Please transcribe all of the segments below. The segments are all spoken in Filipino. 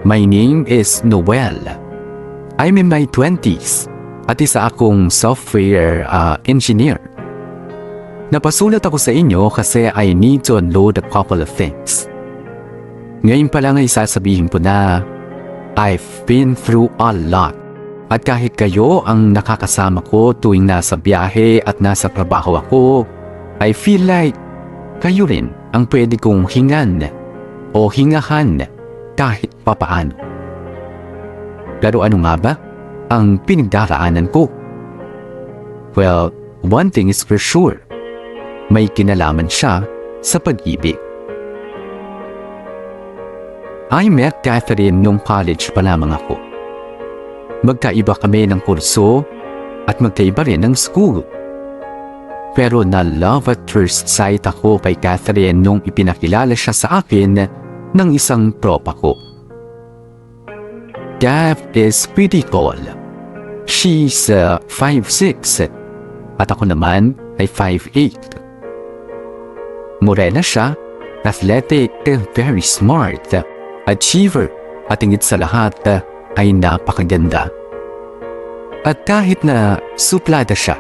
My name is Noel. I'm in my 20s at isa akong software engineer. Napasulat ako sa inyo kasi I need to unload a couple of things. Ngayon pa lang ay sasabihin ko na I've been through a lot. At kahit kayo ang nakakasama ko tuwing nasa biyahe at nasa trabaho ako, I feel like kayo rin ang pwede kong hingan o hingahan kahit papaano. Pero ano nga ba ang pinagdaraanan ko? Well, one thing is for sure. May kinalaman siya sa pag-ibig. I met Catherine nung college pa lamang ako. Magkaiba kami ng kurso at magkaiba rin ng school. Pero na-love at first sight ako kay Catherine nung ipinakilala siya sa akin ng isang tropa ko. Cath is pretty tall. She's 5'6" at ako naman ay 5'8". Morena siya, athletic, very smart, achiever at higit sa lahat ay napakaganda. At kahit na suplada siya,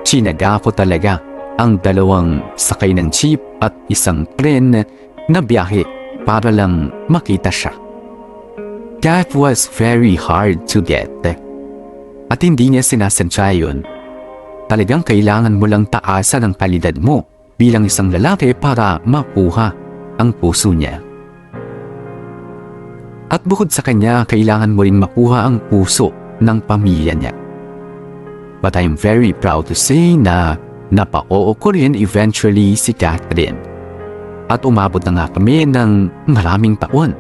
tsinaga ko talaga ang dalawang sakay ng jeep at isang tren na biyahe para lang makita siya. That was very hard to get. At hindi niya sinasadya yun. Talagang kailangan mo lang taasan ang kalidad mo bilang isang lalaki para makuha ang puso niya. At bukod sa kanya, kailangan mo rin makuha ang puso ng pamilya niya. But I'm very proud to say na napao ko rin eventually si Catherine. At umabot na nga kami ng maraming taon.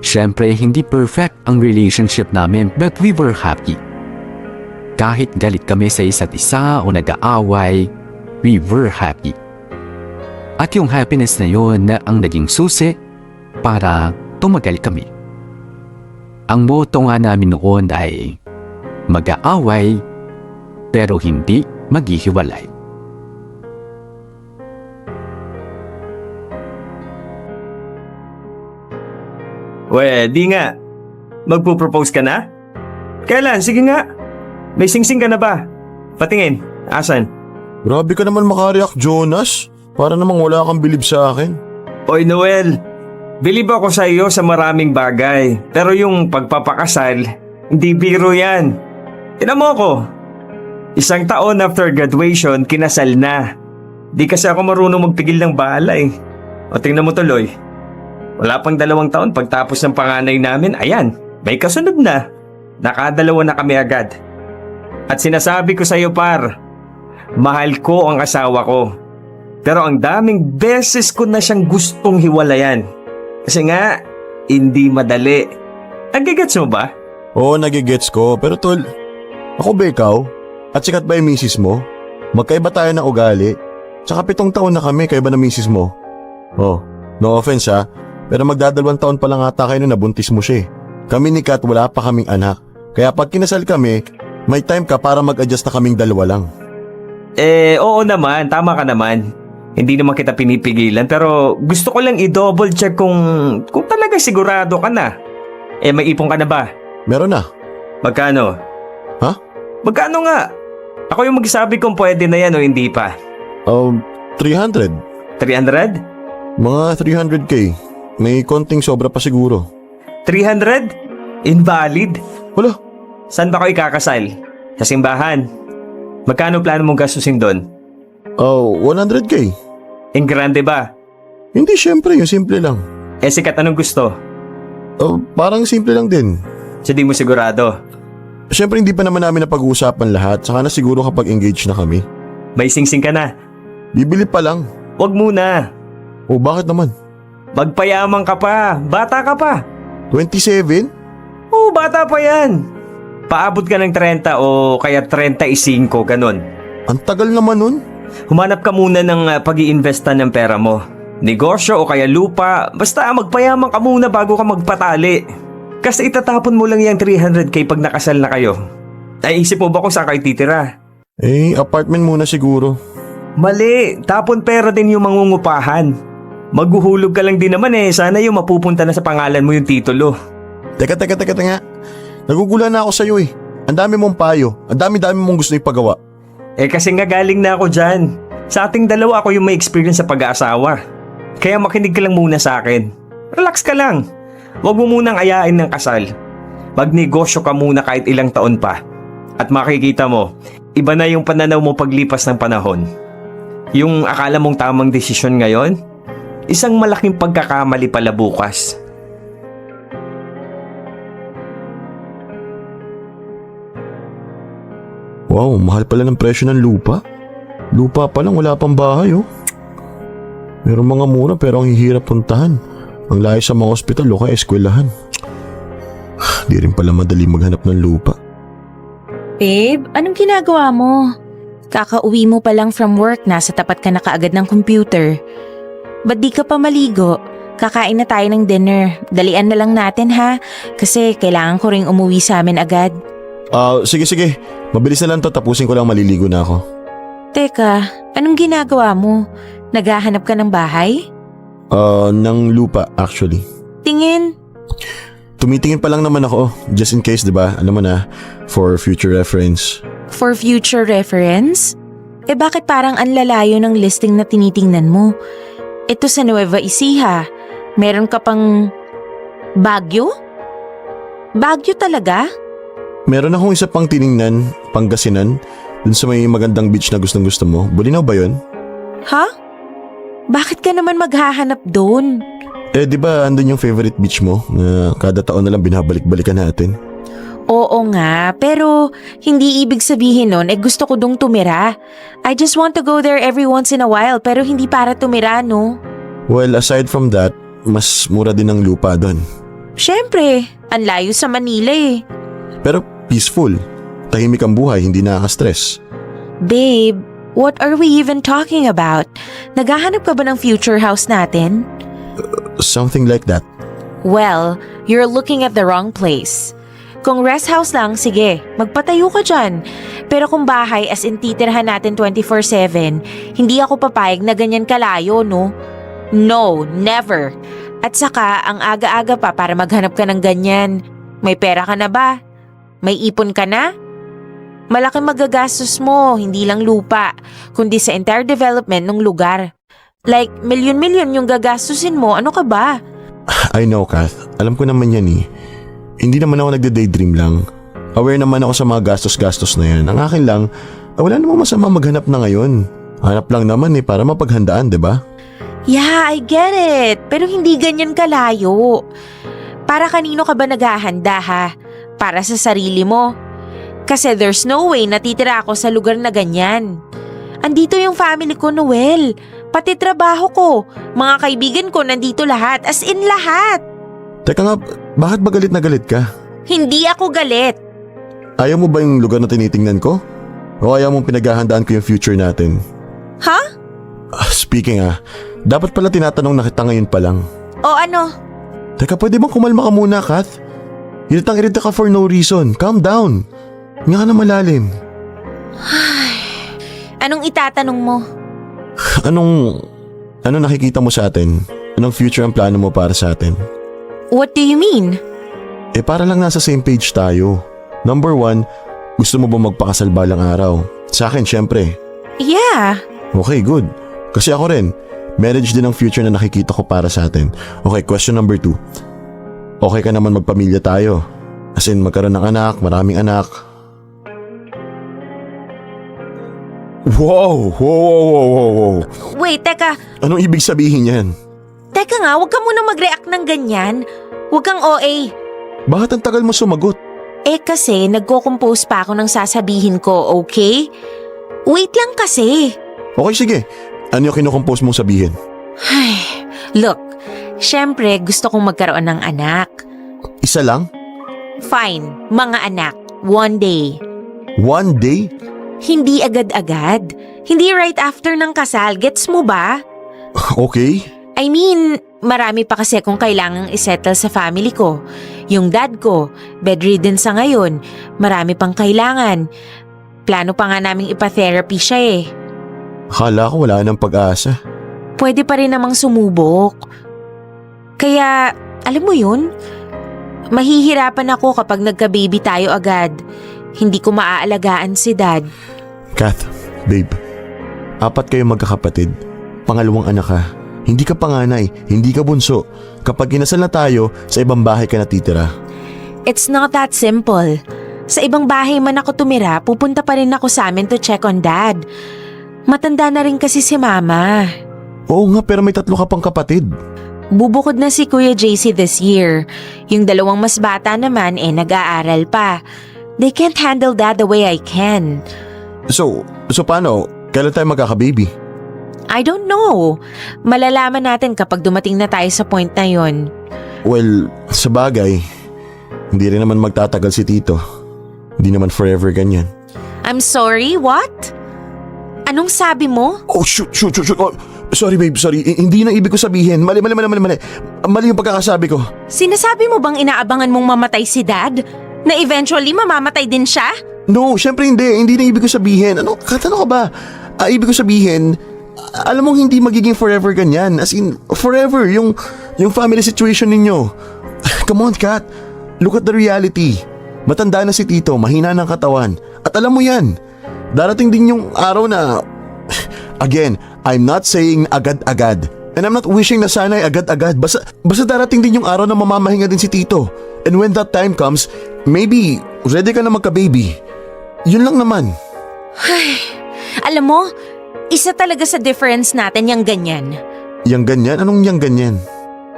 Siyempre, hindi perfect ang relationship namin but we were happy. Kahit galit kami sa isa't isa o nag-aaway, we were happy. At yung happiness na yun na ang naging susi para tumagal kami. Ang motto nga namin noon ay mag-aaway pero hindi maghihiwalay. Di nga. Magpo-propose ka na? Kailan? Sige nga. May singsing ka na ba? Patingin. Asan? Grabe ka naman makareact, Jonas. Para namang wala kang bilib sa akin. Oy, Noel. Bilib ako sa iyo sa maraming bagay. Pero yung pagpapakasal, hindi biro yan. Tinan mo ako. 1 taon after graduation, kinasal na. Di kasi ako marunong magpigil ng bala eh. O tingnan mo tuloy. Wala pang 2 taon pagtapos ng panganay namin, ayan, may kasunod na. Nakadalawa na kami agad. At sinasabi ko sa iyo par, mahal ko ang asawa ko. Pero ang daming beses ko na siyang gustong hiwalayan. Kasi nga, hindi madali. Nagigets mo ba? Oo, nagigets ko. Pero tol, ako ba ikaw? At sikat ba yung misis mo? Magkaiba tayo ng ugali. Tsaka 7 taon na kami, kaiba na misis mo. Oh, no offense ha. Pero magdadalawang taon pa lang ata kayo nung nabuntis mo siya eh. Kami ni Kat wala pa kaming anak. Kaya pag kinasal kami, may time ka para mag-adjust na kaming 2 lang. Oo naman, tama ka naman. Hindi naman kita pinipigilan pero gusto ko lang i-double check kung talaga sigurado ka na. May ipon ka na ba? Meron na. Magkano? Ha? Magkano nga? Ako yung magsabi kung pwede na yan o hindi pa. 300. 300? Mga 300k. May konting sobra pa siguro. 300? Invalid? Wala. Saan ba kayo ikakasal? Sa simbahan? Magkano plano mong gastusin doon? 100k. En grande ba? Hindi, syempre, yung simple lang. Sikat, anong gusto? Parang simple lang din. So di mo sigurado? Syempre hindi pa naman namin napag-uusapan lahat. Saka na siguro kapag engaged na kami. May singsing ka na? Bibili pa lang. Wag muna. Bakit naman? Magpayaman ka pa. Bata ka pa. 27? Bata pa yan. Paabot ka ng 30 o kaya 35, ganun. Ang tagal naman nun. Humanap ka muna ng pag-iinvesta ng pera mo. Negosyo o kaya lupa, basta magpayaman ka muna bago ka magpatali. Kasi itatapon mo lang yung 300k pag nakasal na kayo. Naisip mo ba kung saan kayo titira? Apartment muna siguro. Mali, tapon pera din yung mangungupahan. Maghuhulog ka lang din naman eh. Sana yung mapupunta na sa pangalan mo yung titulo. Teka. Nagugulan na ako sa'yo eh. Ang dami mong payo. Ang dami-dami mong gusto ipagawa. Eh kasi nga galing na ako dyan. Sa ating dalawa ako yung may experience sa pag-aasawa. Kaya makinig ka lang muna sa akin. Relax ka lang. Huwag mo munang ayain ng kasal. Magnegosyo ka muna kahit ilang taon pa. At makikita mo, iba na yung pananaw mo paglipas ng panahon. Yung akala mong tamang desisyon ngayon, isang malaking pagkakamali pala bukas. Wow, mahal pala ng presyo ng lupa. Lupa pa lang, wala pang bahay oh. Meron mga mura pero ang hihirap puntahan. Ang layo sa mga ospital o kaya eskwelahan. Di rin pala madali maghanap ng lupa. Babe, anong ginagawa mo? Kakauwi mo pa lang from work, nasa tapat ka na kaagad ng computer. Ba't di ka pa maligo? Kakain na tayo ng dinner. Dalian na lang natin ha, kasi kailangan ko ring umuwi sa amin agad. Sige. Mabilis na lang to, tapusin ko lang, maliligo na ako. Teka, anong ginagawa mo? Naghahanap ka ng bahay? Ng lupa actually. Tingin. Tumitingin pa lang naman ako, just in case, diba? Alam mo na, for future reference. For future reference? Eh bakit parang ang lalayo ng listing na tinitingnan mo? Ito sa Nueva Ecija, meron ka pang Baguio? Baguio talaga? Meron akong isa pang tiningnan, Pangasinan, dun sa may magandang beach na gustong gusto mo. Bulinaw ba yun? Ha? Bakit ka naman maghahanap doon? Eh di ba andun yung favorite beach mo na kada taon na lang binabalik-balikan natin? Oo nga, pero hindi ibig sabihin nun gusto ko dong tumira. I just want to go there every once in a while pero hindi para tumira, no? Well, aside from that, mas mura din ang lupa doon. Syempre, ang layo sa Manila eh. Pero peaceful. Tahimik ang buhay, hindi nakaka-stress. Babe, what are we even talking about? Naghahanap ka ba ng future house natin? Something like that. Well, you're looking at the wrong place. Kung rest house lang, sige, magpatayo ka dyan. Pero kung bahay as in titirhan natin 24/7, hindi ako papayag na ganyan kalayo, no? No, never. At saka, ang aga-aga pa para maghanap ka ng ganyan. May pera ka na ba? May ipon ka na? Malaking magagastos mo, hindi lang lupa, kundi sa entire development ng lugar. Like, milyon-milyon yung gagastusin mo, ano ka ba? I know, Kath. Alam ko naman yan eh. Hindi naman ako nagde-daydream lang. Aware naman ako sa mga gastos-gastos na yan. Ang akin lang, wala namang masama maghanap na ngayon. Hanap lang naman para mapaghandaan, di ba? Yeah, I get it. Pero hindi ganyan kalayo. Para kanino ka ba naghahanda ha? Para sa sarili mo? Kasi there's no way natitira ako sa lugar na ganyan. Andito yung family ko, Noel. Pati trabaho ko. Mga kaibigan ko nandito lahat. As in lahat. Teka nga, bakit ba galit na galit ka? Hindi ako galit. Ayaw mo ba yung lugar na tinitingnan ko? O ayaw mong pinaghahandaan ko yung future natin? Ha? Speaking dapat pala tinatanong na kita ngayon pa lang. O ano? Teka, pwede bang kumalma ka muna, Kath? Iritang-irita ka for no reason. Calm down. Nga ka na malalim. Anong itatanong mo? Anong nakikita mo sa atin? Anong future ang plano mo para sa atin? What do you mean? Para lang nasa same page tayo. Number 1, gusto mo ba magpakasal balang araw? Sa akin, syempre. Yeah. Okay, good. Kasi ako rin, marriage din ang future na nakikita ko para sa atin. Okay, question number 2. Okay ka naman magpamilya tayo? As in, magkaroon ng anak, maraming anak. Wow! Wait, teka. Anong ibig sabihin yan? Teka nga, huwag ka muna mag-react ng ganyan. Huwag kang OA. Bakit ang tagal mo sumagot? Kasi nagko-compose pa ako ng sasabihin ko, okay? Wait lang kasi. Okay, sige. Ano yung kinukompose mong sabihin? Look, syempre gusto kong magkaroon ng anak. Isa lang? Fine, mga anak. One day. One day? Hindi agad-agad. Hindi right after ng kasal. Gets mo ba? Okay. I mean, marami pa kasi akong kailangang isettle sa family ko. Yung dad ko, bedridden sa ngayon. Marami pang kailangan. Plano pa nga naming ipa-therapy siya eh. Akala ko wala nang pag-asa. pwede pa rin namang sumubok. Kaya, alam mo yun, mahihirapan ako kapag nagka-baby tayo agad. Hindi ko maaalagaan si Dad. Kath, babe, 4 kayo magkakapatid. Pangalawang anak ka. Hindi ka panganay, hindi ka bunso. Kapag kinasal na tayo, sa ibang bahay ka natitira. It's not that simple. Sa ibang bahay man ako tumira, pupunta pa rin ako sa amin to check on Dad. Matanda na rin kasi si Mama. Oo nga, pero may 3 ka pang kapatid. Bubukod na si Kuya JC this year. Yung 2 mas bata naman nag-aaral pa. They can't handle that the way I can. So paano? Kailan tayo magkakababy? I don't know. Malalaman natin kapag dumating na tayo sa point na yon. Well, sa bagay, hindi rin naman magtatagal si Tito. Hindi naman forever ganyan. I'm sorry, what? Anong sabi mo? Oh, shoot. Oh, sorry babe, sorry. Hindi na ibig ko sabihin. Mali. Mali yung pagkakasabi ko. Sinasabi mo bang inaabangan mong mamatay si Dad? Na eventually mamamatay din siya? No, syempre hindi. Hindi na ibig ko sabihin. Ano ka ba? Ibig ko sabihin, alam mong hindi magiging forever ganyan. As in, forever. Yung family situation ninyo. Come on, Kat. Look at the reality. Matanda na si Tito, mahina ng katawan. At alam mo yan, darating din yung araw na... Again, I'm not saying agad-agad. And I'm not wishing na sana'y agad-agad. Basta darating din yung araw na mamamahinga din si Tito. And when that time comes, maybe ready ka na magka-baby. Yun lang naman. Alam mo, isa talaga sa difference natin yung ganyan. Yang ganyan? Anong yang ganyan?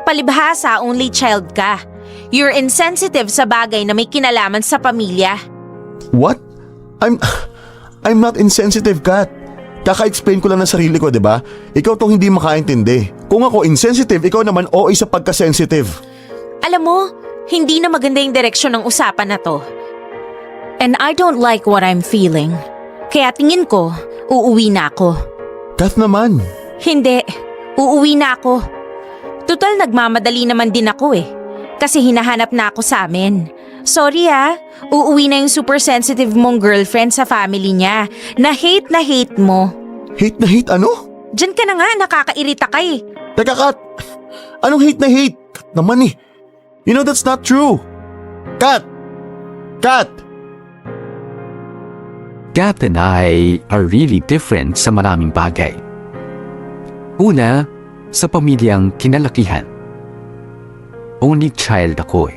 Palibhasa, only child ka. You're insensitive sa bagay na may kinalaman sa pamilya. What? I'm not insensitive, Kat. Kaka-explain ko lang ng sarili ko, 'di ba? Ikaw tong hindi makaintindi. Kung ako insensitive, ikaw naman OA sa pagka-sensitive. Alam mo, hindi na maganda yung direksyon ng usapan na to. And I don't like what I'm feeling. Kaya tingin ko, uuwi na ako. Kath naman. Hindi, uuwi na ako. Tutal nagmamadali naman din ako Kasi hinahanap na ako sa amin. Sorry uuwi na yung super sensitive mong girlfriend sa family niya. Na hate mo. Hate na hate ano? Diyan ka na nga, nakakairita ka Teka, Kat. Anong hate na hate? Kat naman You know that's not true. Kat! Kat! Kat and I are really different sa maraming bagay. Una, sa pamilyang kinalakihan. Only child ako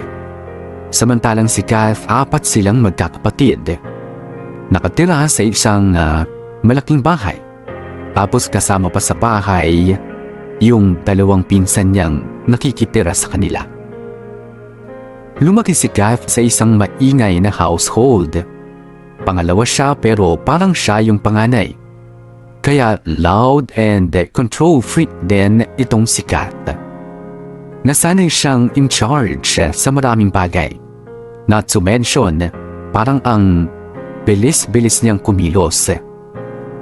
Samantalang si Kath, 4 silang magkakapatid. Nakatira sa isang malaking bahay. Tapos kasama pa sa bahay, yung 2 pinsan niyang nakikitira sa kanila. Lumaki si Kath sa isang maingay na household. Pangalawa siya pero parang siya yung panganay. Kaya loud and control freak din itong si Kath. Nasanay siyang in charge sa maraming bagay. Not to mention, parang ang bilis-bilis niyang kumilos.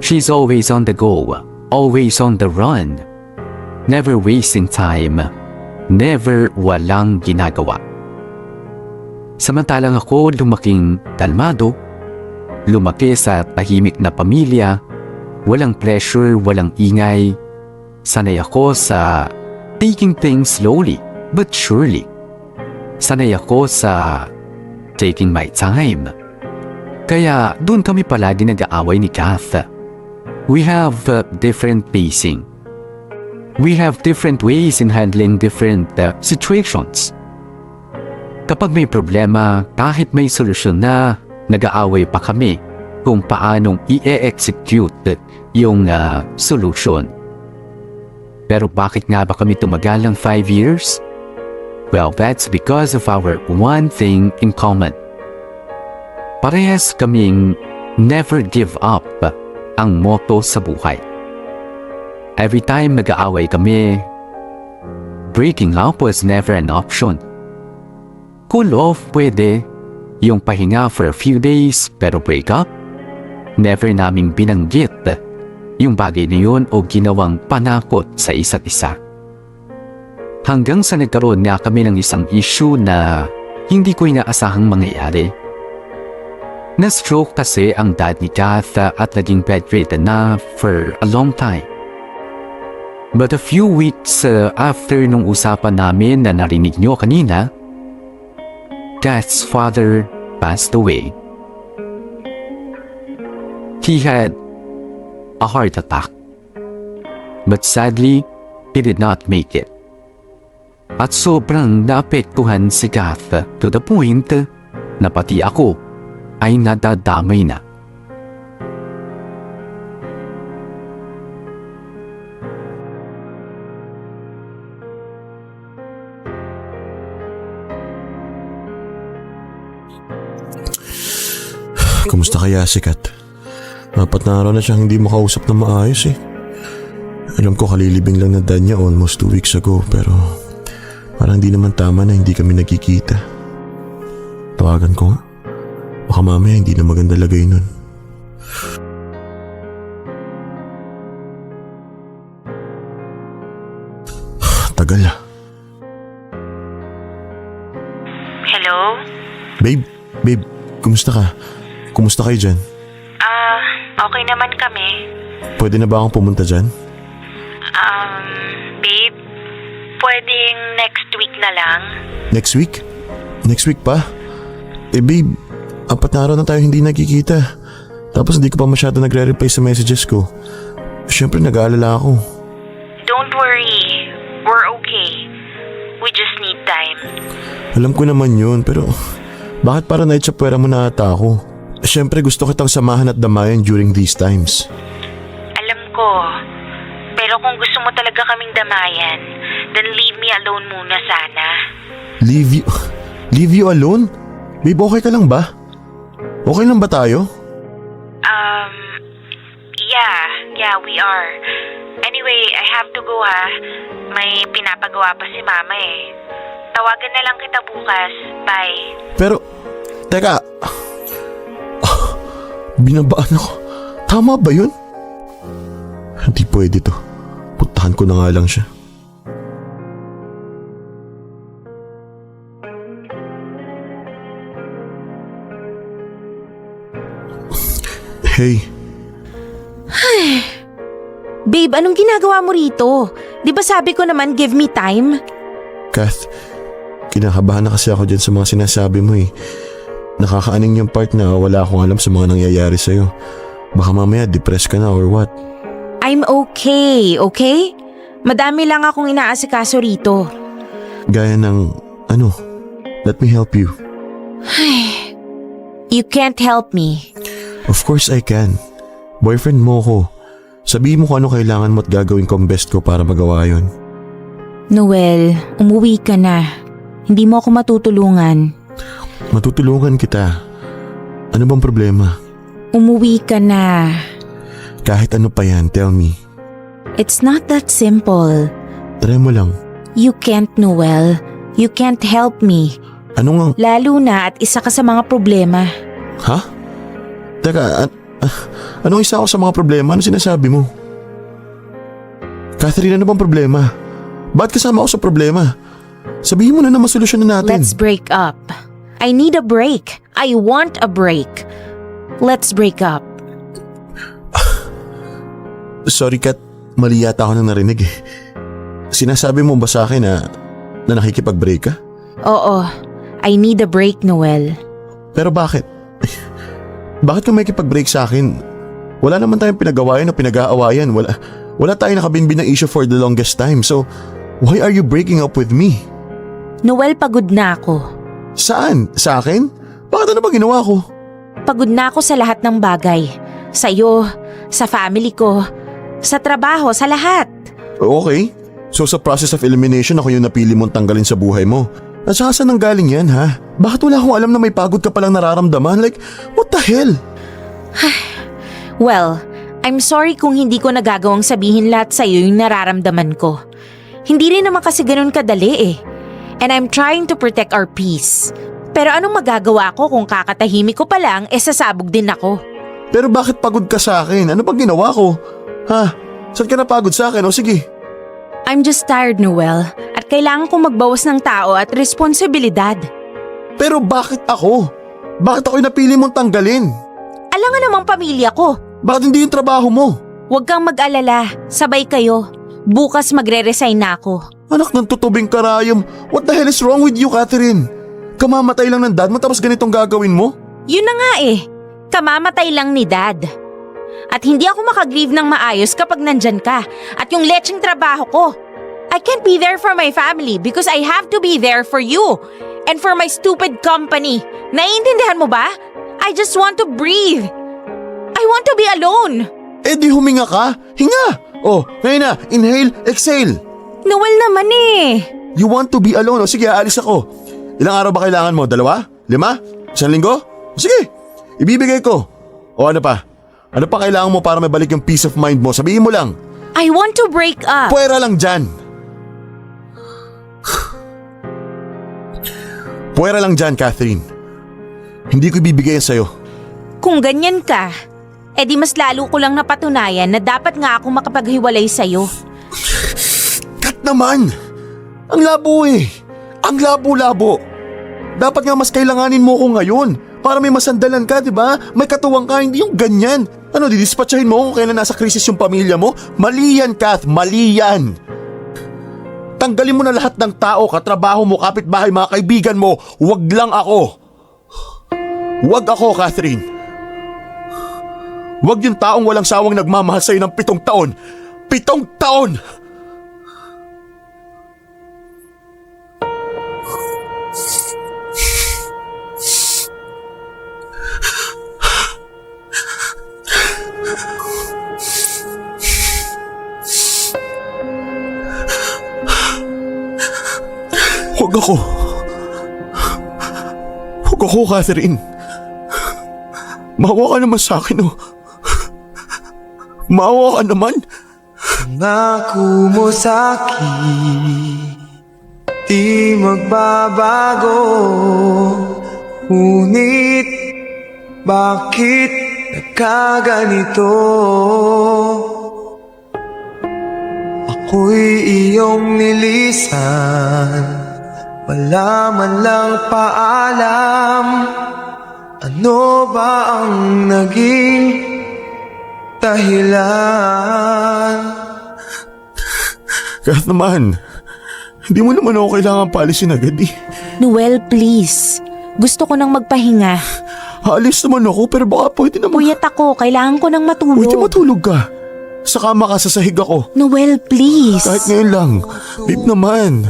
She's always on the go, always on the run. Never wasting time, never walang ginagawa. Samantalang ako lumaking kalmado, lumaki sa tahimik na pamilya, walang pressure, walang ingay. Sanay ako sa taking things slowly but surely. Sanay ako sa taking my time. Kaya doon kami palagi nag-aaway ni Kath. We have different pacing. We have different ways in handling different situations. Kapag may problema, kahit may solusyon na, nag-aaway pa kami kung paanong i-execute yung solution. Pero bakit nga ba kami tumagal ng 5 years? Well, that's because of our one thing in common. Parehas kaming never give up ang motto sa buhay. Every time nag-aaway kami, breaking up was never an option. Cool off pwede, yung pahinga for a few days pero break up, never naming binanggit yung bagay na yun o ginawang panakot sa isa't isa. Hanggang sa nagkaroon nga kami ng isang issue na hindi ko inaasahang mangyayari. Na-stroke kasi ang dad ni Kath at naging bedridden na for a long time. But a few weeks after nung usapan namin na narinig nyo kanina, Kath's father passed away. He had a heart attack. But sadly, he did not make it. At sobrang naapektuhan si Kath to the point na pati ako ay nadadamay na. Kumusta kaya si Kat? 4 na araw na siyang hindi makausap na maayos eh. Alam ko kalilibing lang na dad niya almost 2 weeks ago pero parang hindi naman tama na hindi kami nagkikita. Tawagan ko nga. Baka mamaya hindi na maganda lagay nun. Tagal ah. Hello? Babe, kumusta ka? Kumusta kayo dyan? Okay naman kami. Pwede na ba akong pumunta dyan? Babe, pwedeng next week na lang? Next week? Next week pa? Babe, 4 na araw na tayo hindi nagkikita. Tapos hindi ko pa masyado nagre-reply sa messages ko. Siyempre nag-aalala ako. Don't worry. We're okay. We just need time. Alam ko naman yun, pero bakit para naitsapwera mo na ata ako? Siyempre gusto kitang samahan at damayan during these times. Alam ko. Pero kung gusto mo talaga kaming damayan, then leave me alone muna sana. Leave you alone? Babe, okay ka lang ba? Okay lang ba tayo? Yeah, we are. Anyway, I have to go ha. May pinapagawa pa si Mama eh. Tawagan na lang kita bukas. Bye. Pero, teka. Binabaan ako. Tama ba yun? Hindi pwede to. Puntahan ko na nga lang siya. Hey. Babe, anong ginagawa mo rito? Di ba sabi ko naman give me time? Kath, kinakabahan na kasi ako dyan sa mga sinasabi mo eh. Nakakaaning yung part na wala akong alam sa mga nangyayari sa'yo. Baka mamaya depressed ka na or what? I'm okay, okay? Madami lang akong inaasikaso rito. Gaya ng, let me help you. You can't help me. Of course I can. Boyfriend mo ko. Sabihin mo kung ano kailangan mo at gagawin ko ang best ko para magawa yun. Noel, umuwi ka na. Hindi mo ako matutulungan. Matutulungan kita. Ano bang problema? Umuwi ka na. Kahit ano pa yan, tell me. It's not that simple. Try mo lang. You can't, Noel. You can't help me. Ano nga? Lalo na at isa ka sa mga problema. Ha? Teka, anong isa ako sa mga problema? Ano sinasabi mo? Catherine, ano bang problema? Ba't kasama ako sa problema? Sabihin mo na masolusyonan natin. Let's break up. I need a break. I want a break. Let's break up. Sorry Kat, mali yata ako nang narinig eh. Sinasabi mo ba sa akin na nakikipag-break ka? Oo, I need a break, Noel. Pero bakit? Bakit ka may kipag-break sa akin? Wala naman tayong pinagawayan o pinag-aawayan. Wala tayong nakabinbin na issue for the longest time. So, why are you breaking up with me? Noel, pagod na ako. Saan? Sa akin? Bakit ano ba ginawa ko? Pagod na ako sa lahat ng bagay. Sa'yo, sa family ko, sa trabaho, sa lahat. Okay. So sa process of elimination ako yung napili mong tanggalin sa buhay mo. At saka saan nanggaling yan ha? Bakit wala akong alam na may pagod ka palang nararamdaman? Like, what the hell? Well, I'm sorry kung hindi ko nagagawang sabihin lahat sa'yo yung nararamdaman ko. Hindi rin naman kasi ganun kadali eh. And I'm trying to protect our peace. Pero anong magagawa ko kung kakatahimik ko pa lang, sasabog din ako. Pero bakit pagod ka sa akin? Ano bang ginawa ko? Ha? Saan ka napagod sa akin? O sige. I'm just tired, Noel. At kailangan kong magbawas ng tao at responsibilidad. Pero bakit ako? Bakit ako yung napili mong tanggalin? Alam nga namang pamilya ko. Bakit hindi yung trabaho mo? Huwag kang mag-alala. Sabay kayo. Bukas magre-resign na ako. Anak ng tutubing karayom, what the hell is wrong with you, Catherine? Kamamatay lang ng dad mo tapos ganitong gagawin mo? Yun na nga eh. Kamamatay lang ni Dad. At hindi ako makagrieve ng maayos kapag nandyan ka. At yung lecheng trabaho ko. I can't be there for my family because I have to be there for you. And for my stupid company. Naiintindihan mo ba? I just want to breathe. I want to be alone. Eh di huminga ka, hinga! Oh, ngayon na, inhale, exhale. Noel naman eh. You want to be alone, o sige, aalis ako. Ilang araw ba kailangan mo? 2? 5? 1 linggo? Sige, ibibigay ko. O ano pa? Ano pa kailangan mo para mabalik yung peace of mind mo? Sabihin mo lang. I want to break up. Puwera lang dyan. Puwera lang dyan, Catherine. Hindi ko ibibigay yan sa'yo. Kung ganyan ka, edi mas lalo ko lang napatunayan na dapat nga ako makapaghiwalay sa'yo. Kat naman! Ang labo eh. Ang labo-labo. Dapat nga mas kailanganin mo ko ngayon para may masandalan ka, di ba? May katuwang ka, hindi yung ganyan. Ano, didispatchahin mo kung kailan nasa krisis yung pamilya mo? Mali yan, Kath. Mali yan. Tanggalin mo na lahat ng tao, katrabaho mo, kapitbahay, mga kaibigan mo. Huwag lang ako. Huwag ako, Catherine. Huwag yung taong walang sawang nagmamahal sa'yo ng 7 taon. 7 taon! Huwag ako. Huwag ako, Catherine. Maawa ka naman sa akin, oh. Maawa ka naman. Pangako mo sa'kin, di magbabago. Ngunit, bakit nagkaganito? Ako'y iyong nilisan, wala man lang paalam. Ano ba ang naging dahilan? Kahit naman, hindi mo naman ako kailangan paalisin agad eh. Noel, please. Gusto ko nang magpahinga. Haalis naman ako pero baka pwede naman. Puyat ako, kailangan ko nang matulog. Pwede matulog ka. Sa kama ka, sa sahig ako. Noel, please. Kahit ngayon lang. Babe naman.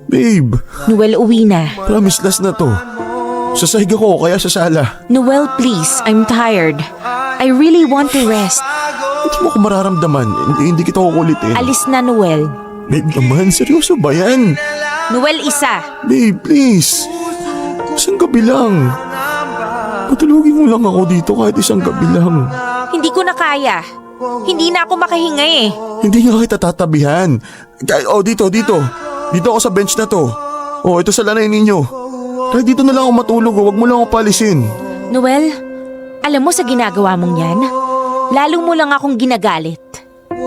Babe, Noel, uwi na. promise last na to. Sa sahig ako, kaya sa sala. Noel, please. I'm tired. I really want to rest. Hindi mo ko mararamdaman. Hindi kita kukulitin. Alis na, Noel. Babe naman, seryoso ba yan? Noel, isa. Babe, please. Isang gabi lang. Patulogin mo lang ako dito kahit isang gabi lang. Hindi ko na kaya. Hindi na ako makahinga eh. Hindi nga kita tatabihan. Oh, dito. Dito ako sa bench na to. Oh, ito sa lanay ninyo. Kahit dito na lang ako matulog, huwag mo lang ako palisin. Noel, alam mo sa ginagawa mong yan, lalo mo lang akong ginagalit.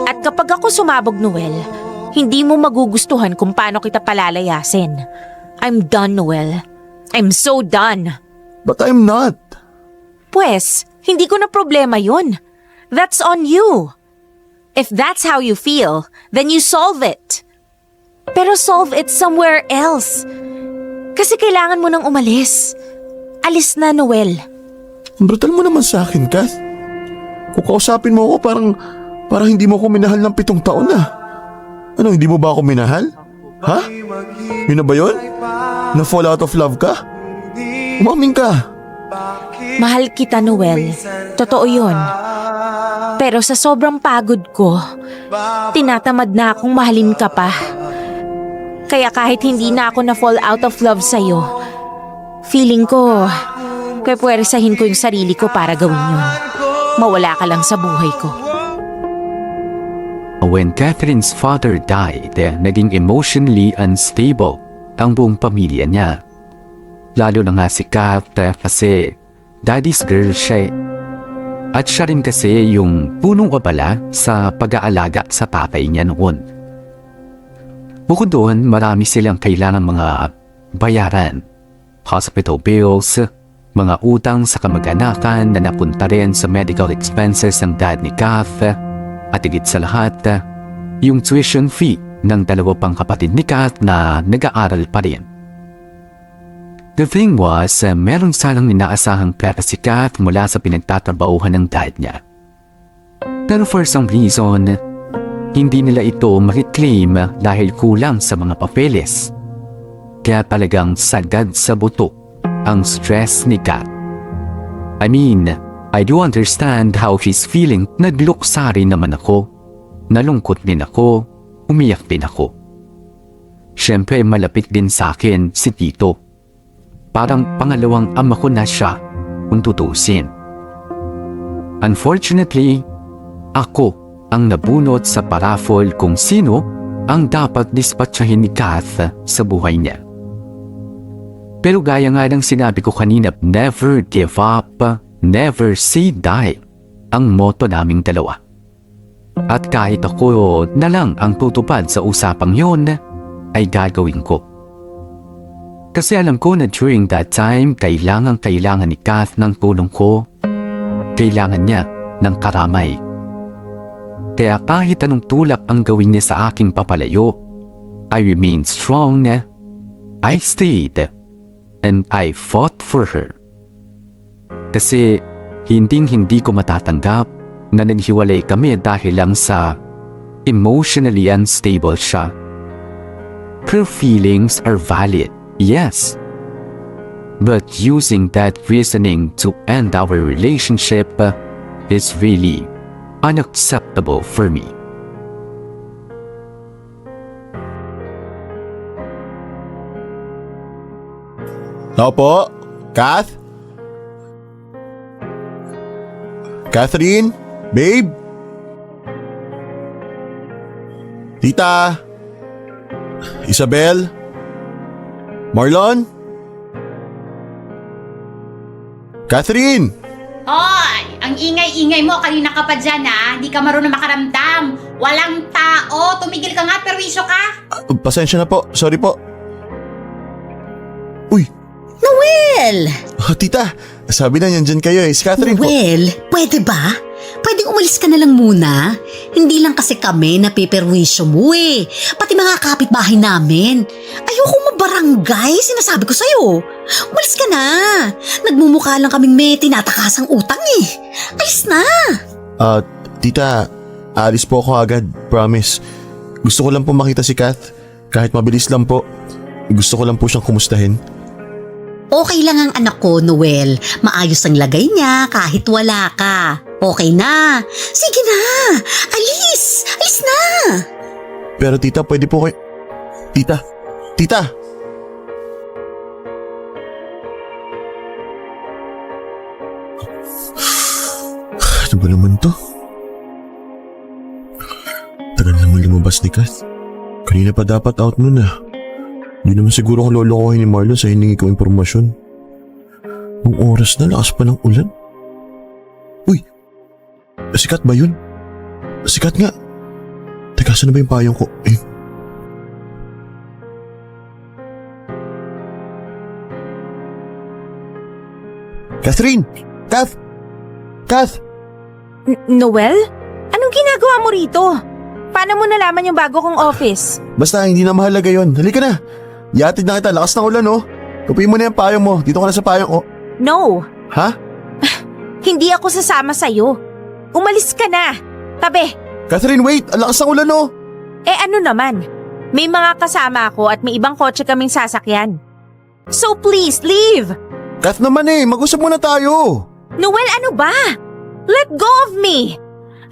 At kapag ako sumabog, Noel, hindi mo magugustuhan kung paano kita palalayasin. I'm done, Noel. I'm so done. But I'm not. Pwes, hindi ko na problema yun. That's on you. If that's how you feel, then you solve it. Pero solve it somewhere else. Kasi kailangan mo nang umalis. Alis na, Noel. Ang brutal mo naman sa akin, Kath. Kung kausapin mo ako, parang hindi mo ako minahal ng 7 taon na. Ano, hindi mo ba ako minahal? Ha? Yun na ba yun? Na-fall out of love ka? Umamin ka. Mahal kita, Noel. Totoo yun. Pero sa sobrang pagod ko, tinatamad na akong mahalin ka pa. Kaya kahit hindi na ako na-fall out of love sa'yo, feeling ko, pwepwersahin ko yung sarili ko para gawin yun. Mawala ka lang sa buhay ko. When Catherine's father died, naging emotionally unstable ang buong pamilya niya. Lalo na nga si Kath kasi daddy's girl siya eh. At siya rin kasi yung punong abala sa pag-aalaga sa tatay niya noon. Bukod doon, marami silang kailangan mga bayaran. Hospital bills, mga utang sa kamag-anakan na napunta rin sa medical expenses ng dad ni Kath, at higit sa lahat, yung tuition fee ng dalawa pang kapatid ni Kath na nag-aaral pa rin. The thing was, meron sanang inaasahang pera si Kath mula sa pinagtatrabahuhan ng dad niya. Pero for some reason, hindi nila ito makiklaim dahil kulang sa mga papeles. Kaya talagang sagad sa buto ang stress ni Kath. I mean, I do understand how she's feeling. Nagluksari naman ako. Nalungkot din ako. Umiyak din ako. Siyempre malapit din sa akin si Tito. Parang pangalawang ama ko na siya kung tutusin. Unfortunately, ako ang nabunot sa paraffol kung sino ang dapat dispatchahin ni Kath sa buhay niya. Pero gaya nga ng sinabi ko kanina, never give up, never say die ang motto naming dalawa. At kahit ako na lang ang tutupad sa usapang yon, ay gagawin ko. Kasi alam ko na during that time, kailangan ni Kath ng tulong ko. Kailangan niya ng karamay. Kaya kahit anong tulak ang gawin niya sa aking papalayo, I remained strong. I stayed. And I fought for her. Kasi hindi ko matatanggap na naghiwalay kami dahil lang sa emotionally unstable siya. Her feelings are valid, yes. But using that reasoning to end our relationship is really unacceptable for me. Opo? Kath? Catherine? Babe? Tita? Isabel? Marlon? Catherine! Hoy! Ang ingay-ingay mo, kanina ka pa dyan ha. Di ka marunong makaramdam. Walang tao. Tumigil ka nga, perwisyo ka. Pasensya na po. Sorry po. Uy! Noel! Oh, tita, sabi na nandyan kayo eh. Si Catherine po. Noel, pwede ba? Pwedeng umalis ka na lang muna. Hindi lang kasi kami napiperwisyo mo eh. Pati mga kapitbahay namin. Ayoko mabarangay, sinasabi ko sa'yo. Umalis ka na. Nagmumukha lang kaming may tinatakasang utang eh. Alis na. Tita, alis po ako agad. Promise. Gusto ko lang po makita si Kath. Kahit mabilis lang po. Gusto ko lang po siyang kumustahin. Okay lang ang anak ko, Noel. Maayos ang lagay niya kahit wala ka. Okay na. Sige na. Alis. Alis na. Pero tita, pwede po kayo... Tita! Tita! Ano ba naman to? Tagal naman lumabas ni Kath. Kanina pa dapat out nun ah. Hindi naman siguro ako lolokohin ni Marlon sa hiningi ko impormasyon. Nung oras na, lakas pa ng ulan. Uy! Sikat ba yun? Sikat nga. Teka, saan na ba yung payong ko? Catherine! Kath! Kath! Noel? Anong ginagawa mo rito? Paano mo nalaman yung bago kong office? Basta hindi na mahalaga yun. Halika na. Yatid na kita. Lakas ng ulan oh. Tupiin mo na yung payong mo. Dito ka na sa payong oh. No. Ha? Hindi ako sasama sa'yo. Umalis ka na. Tabi. Catherine, wait! Ang lakas ng ulan oh! Eh ano naman? May mga kasama ako at may ibang kotse kaming sasakyan. So please, leave! Kath naman eh, mag-usap muna tayo! Noel, ano ba? Let go of me!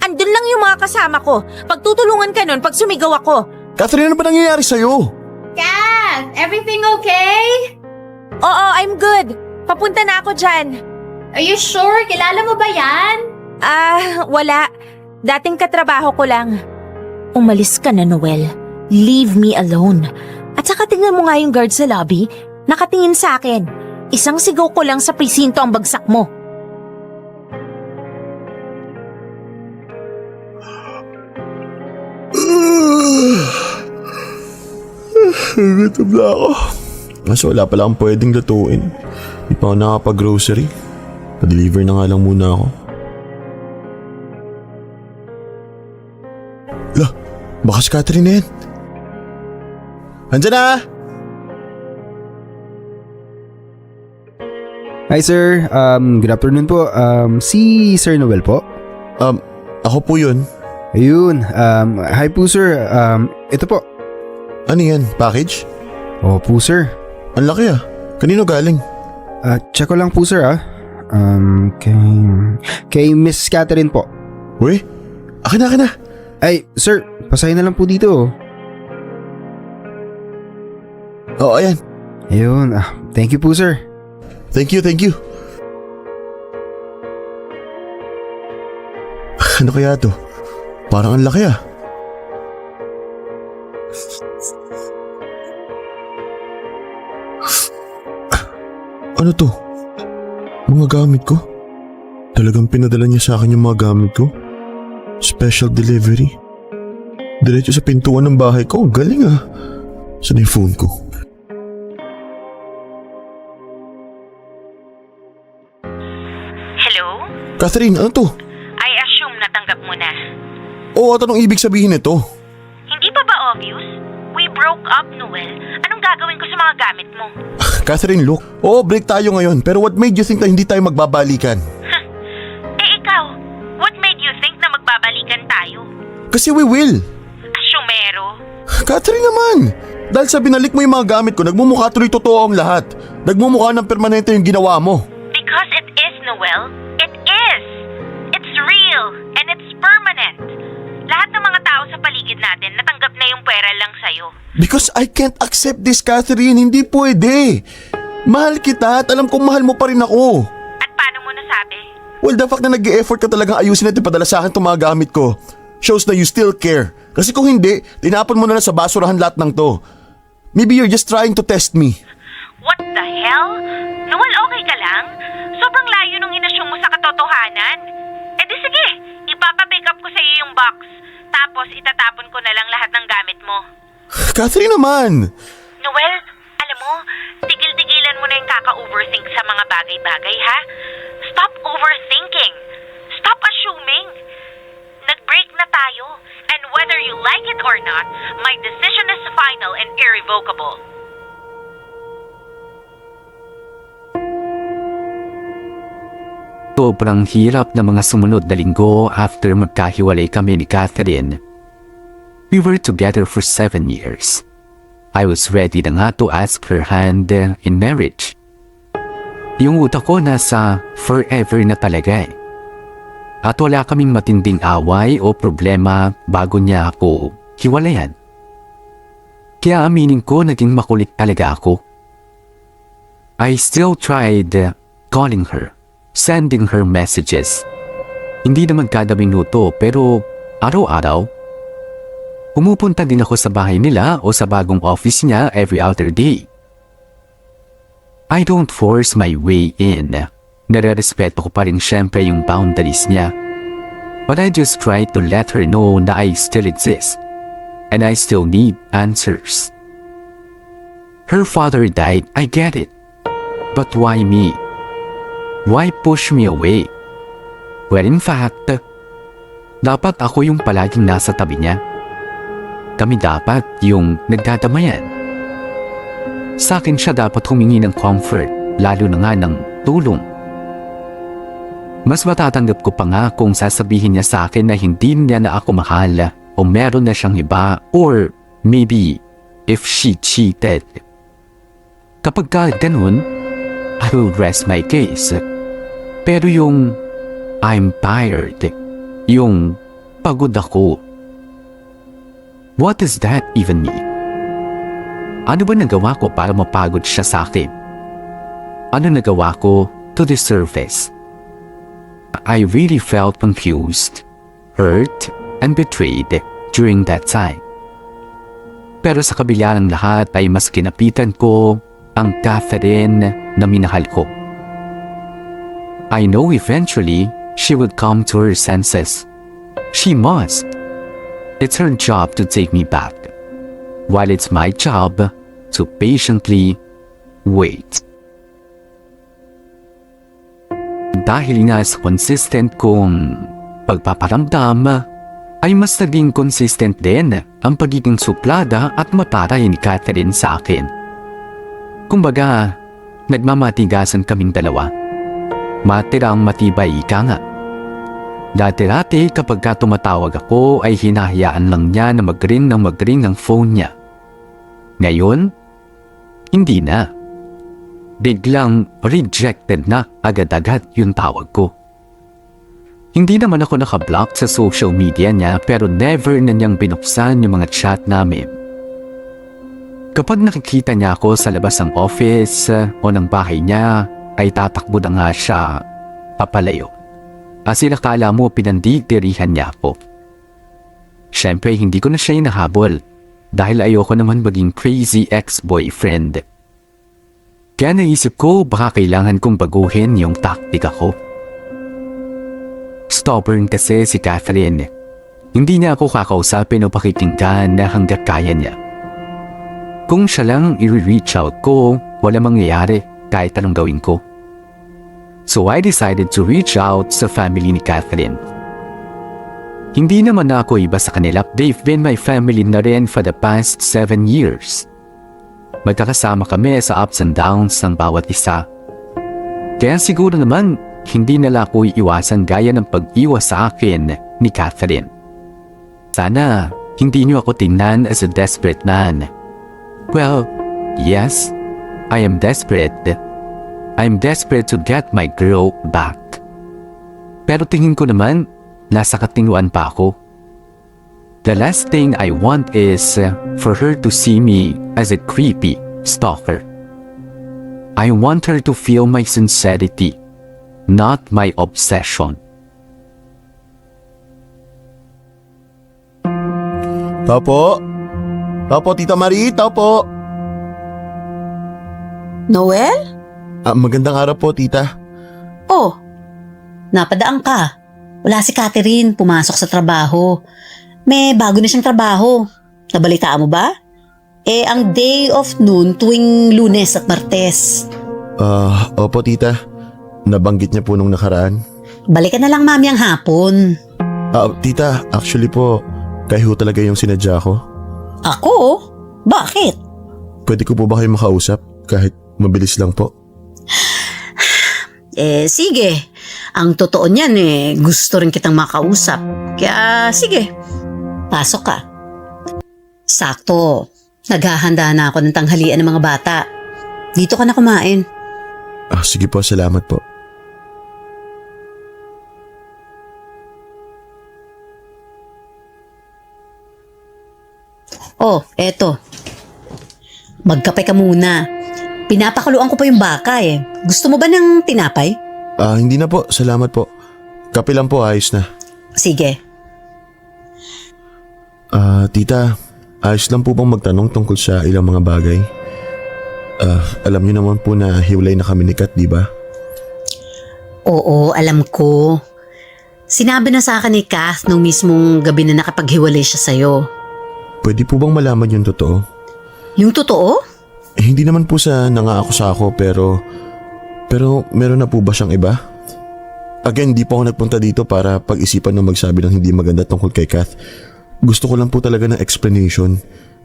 Andun lang yung mga kasama ko. Pagtutulungan ka nun pag sumigaw ako. Catherine, ano ba nangyayari sa'yo? Kath, everything okay? Oo, I'm good. Papunta na ako dyan. Are you sure? Kilala mo ba yan? Wala. Dating katrabaho ko lang. Umalis ka na, Noel. Leave me alone. At saka tingnan mo nga yung guard sa lobby. Nakatingin sa akin. Isang sigaw ko lang sa presinto ang bagsak mo. Gutom na ako. Mas wala pala akong pwedeng lutuin. Di pa ako nakapag-grocery. Pa-deliver na nga lang muna ako. Baka si Catherine na yan. Andyan na! Hi sir, good afternoon po. Si Sir Noel po? Ako po yun. Ayun, hi po sir. Ito po. Ano yan? Package? Opo sir. Ang laki ah. Kanino galing? Check ko lang po sir kay Miss Catherine po. Uy, akin na. Ay, sir, pasahin na lang po dito. Oo, ayan. Ayun, thank you po sir. Thank you. Ano kaya to? Parang ang laki ah. Ano to? Mga gamit ko? Talagang pinadala niya sa akin yung mga gamit ko? Special delivery? Diretso sa pintuan ng bahay ko? Ang galing ah. Saan yung phone ko? Hello? Catherine, ano to? I assume natanggap mo na. Oo, at anong ibig sabihin nito? Hindi pa ba obvious? We broke up, Noel. Anong gagawin ko sa mga gamit mo? Catherine, look. Oo, break tayo ngayon. Pero what made you think na hindi tayo magbabalikan? Ikaw, what made you think na magbabalikan tayo? Kasi we will. Asyumero. Catherine naman. Dahil sa binalik mo yung mga gamit ko, nagmumukha tuloy totoo ang lahat. Nagmumukha ng permanente yung ginawa mo. Because it is, Noel. It is. It's real. And it's permanent. Lahat ng mga tao sa paligid natin natanggap na yung pera lang sa'yo. Because I can't accept this, Catherine. Hindi pwede. Mahal kita at alam kong mahal mo pa rin ako. At paano mo nasabi? Well, the fact na nag-e-effort ka talagang ayusin at ipadala sa akin itong mga gamit ko shows na you still care. Kasi kung hindi, tinapon mo na lang sa basurahan lahat ng to. Maybe you're just trying to test me. What the hell? Noel, okay ka lang? Sobrang layo nung inasyon mo sa katotohanan. Eh di sige, ipapapick up ko sa iyo yung box. Tapos itatapon ko na lang lahat ng gamit mo. Catherine naman! Noel, alam mo, tigil-tigilan mo na yung kaka-overthink sa mga bagay-bagay, ha? Stop overthinking. Stop assuming. Nag-break na tayo. And whether you like it or not, my decision is final and irrevocable. Sobrang hirap na mga sumunod na linggo after magkahiwalay kami ni Catherine. We were together for 7 years. I was ready na nga to ask her hand in marriage. Yung utak ko nasa forever na talaga eh. At wala kaming matinding away o problema bago niya ako hiwalayan. Kaya aminin ko naging makulit talaga ako. I still tried calling her, sending her messages. Hindi naman kada minuto pero araw-araw. Pumupunta din ako sa bahay nila o sa bagong office niya every other day. I don't force my way in. Nare-respeto ko pa rin syempre yung boundaries niya. But I just try to let her know na I still exist. And I still need answers. Her father died, I get it. But why me? Why push me away? Well, in fact, dapat ako yung palaging nasa tabi niya. Kami dapat yung nagdadamayan. Sa akin siya dapat humingi ng comfort, lalo na nga ng tulong. Mas matatanggap ko pa nga kung sasabihin niya sa akin na hindi niya na ako mahal o meron na siyang iba or maybe if she cheated. Kapag ka ganun, I will rest my case. Pero yung I'm tired, yung pagod ako, what does that even mean? Ano ba nagawa ko para mapagod siya sa akin? Ano nagawa ko to deserve this? I really felt confused, hurt, and betrayed during that time. Pero sa kabila ng lahat ay mas kinapitan ko ang Catherine na minahal ko. I know eventually she would come to her senses. She must. It's her job to take me back, while it's my job to patiently wait. Dahil nga sa consistent kong pagpaparamdam, ay mas naging consistent din ang pagiging suplada at mataray ni Catherine sa akin. Kumbaga, nagmamatigasan kaming dalawa. Matirang matibay ika nga. Dati-dati kapag tumatawag ako ay hinahayaan lang niya na mag-ring ng phone niya. Ngayon, hindi na. Biglang rejected na agad-agad yung tawag ko. Hindi naman ako nakablock sa social media niya pero never na niyang binuksan yung mga chat namin. Kapag nakikita niya ako sa labas ng office o ng bahay niya, ay tatakbo na nga siya papalayo. As in akala mo pinandidirihan niya ako. Siyempre hindi ko na siya hinahabol dahil ayoko naman maging crazy ex-boyfriend. Kaya naisip ko baka kailangan kong baguhin yung taktika ko. Stubborn kasi si Catherine. Hindi niya ako kakausapin o pakikinggan na hanggat kaya niya. Kung siya lang i-reach out ko, wala mangyayari kahit anong gawin ko. So I decided to reach out sa family ni Catherine. Hindi naman na ako iba sa kanila. They've been my family na rin for the past 7 years. Magkakasama kami sa ups and downs ng bawat isa. Kaya siguro naman, hindi nila ako iiwasan gaya ng pag-iwas sa akin ni Catherine. Sana hindi niyo ako tingnan as a desperate man. Well, yes, I am desperate. I'm desperate to get my girl back. Pero tingin ko naman, nasa katinuan pa ako. The last thing I want is for her to see me as a creepy stalker. I want her to feel my sincerity, not my obsession. Tao po? Tao po, Tita Marie? Tao po? Noel? Magandang araw po, Tita. Oh, napadaan ka. Wala si Catherine, pumasok sa trabaho. May bago na siyang trabaho. Nabalitaan mo ba? Ang day of noon tuwing Lunes at Martes. Opo, Tita. Nabanggit niya po nung nakaraan. Balikan na lang mamayang hapon. Tita, actually po, kayo talaga yung sinadya ko. Ako? Bakit? Pwede ko po ba kayo makausap? Kahit mabilis lang po. Sige. Ang totoo niyan gusto rin kitang makausap. Kaya sige, pasok ka. Sakto, naghahanda na ako ng tanghalian ng mga bata. Dito ka na kumain. Sige po, salamat po. Oh, eto. Magkape ka muna. Pinapakuluan ko pa yung baka Gusto mo ba ng tinapay? Hindi na po, salamat po. Kape lang po, ayos na. Sige. Tita, ayos lang po bang magtanong tungkol sa ilang mga bagay? Alam niyo naman po na hiwalay na kami ni Kat, di ba? Oo, alam ko. Sinabi na sa akin ni Kath nung mismong gabi na nakapaghiwalay siya sa'yo. Pwede po bang malaman yung totoo? Yung totoo? Hindi naman po sa nangako sa ako pero meron na po ba siyang iba? Again, di po ako nagpunta dito para pag-isipan ng magsabi ng hindi maganda tungkol kay Kath. Gusto ko lang po talaga ng explanation,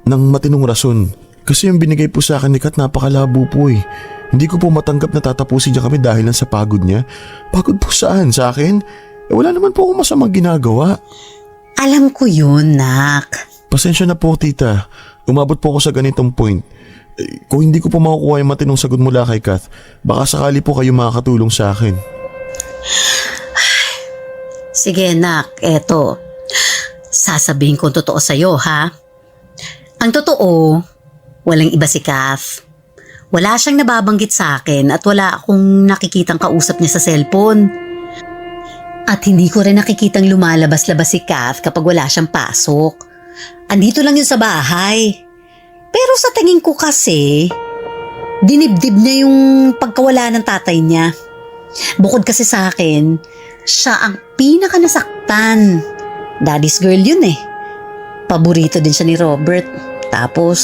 ng matinong rason. Kasi yung binigay po sa akin ni Kat napakalabo po Hindi ko po matanggap na tatapusin niya kami dahil lang sa pagod niya. Pagod po saan? Sa akin? Wala naman po akong masamang ginagawa. Alam ko yun, Nak. Pasensya na po, Tita. Umabot po ako sa ganitong point. Kung hindi ko po makukuha yung matinong sagot mula kay Kath, baka sakali po kayo makakatulong sa akin. Sige, Nak. Eto. Sasabihin ko totoo sa'yo, ha? Ang totoo, walang iba si Kath. Wala siyang nababanggit sa akin at wala akong nakikitang kausap niya sa cellphone. At hindi ko rin nakikitang lumalabas-labas si Kath kapag wala siyang pasok. Andito lang yun sa bahay. Pero sa tingin ko kasi, dinibdib niya yung pagkawala ng tatay niya. Bukod kasi sa akin, siya ang pinaka nasaktan. Daddy's girl yun Paborito din siya ni Robert. Tapos,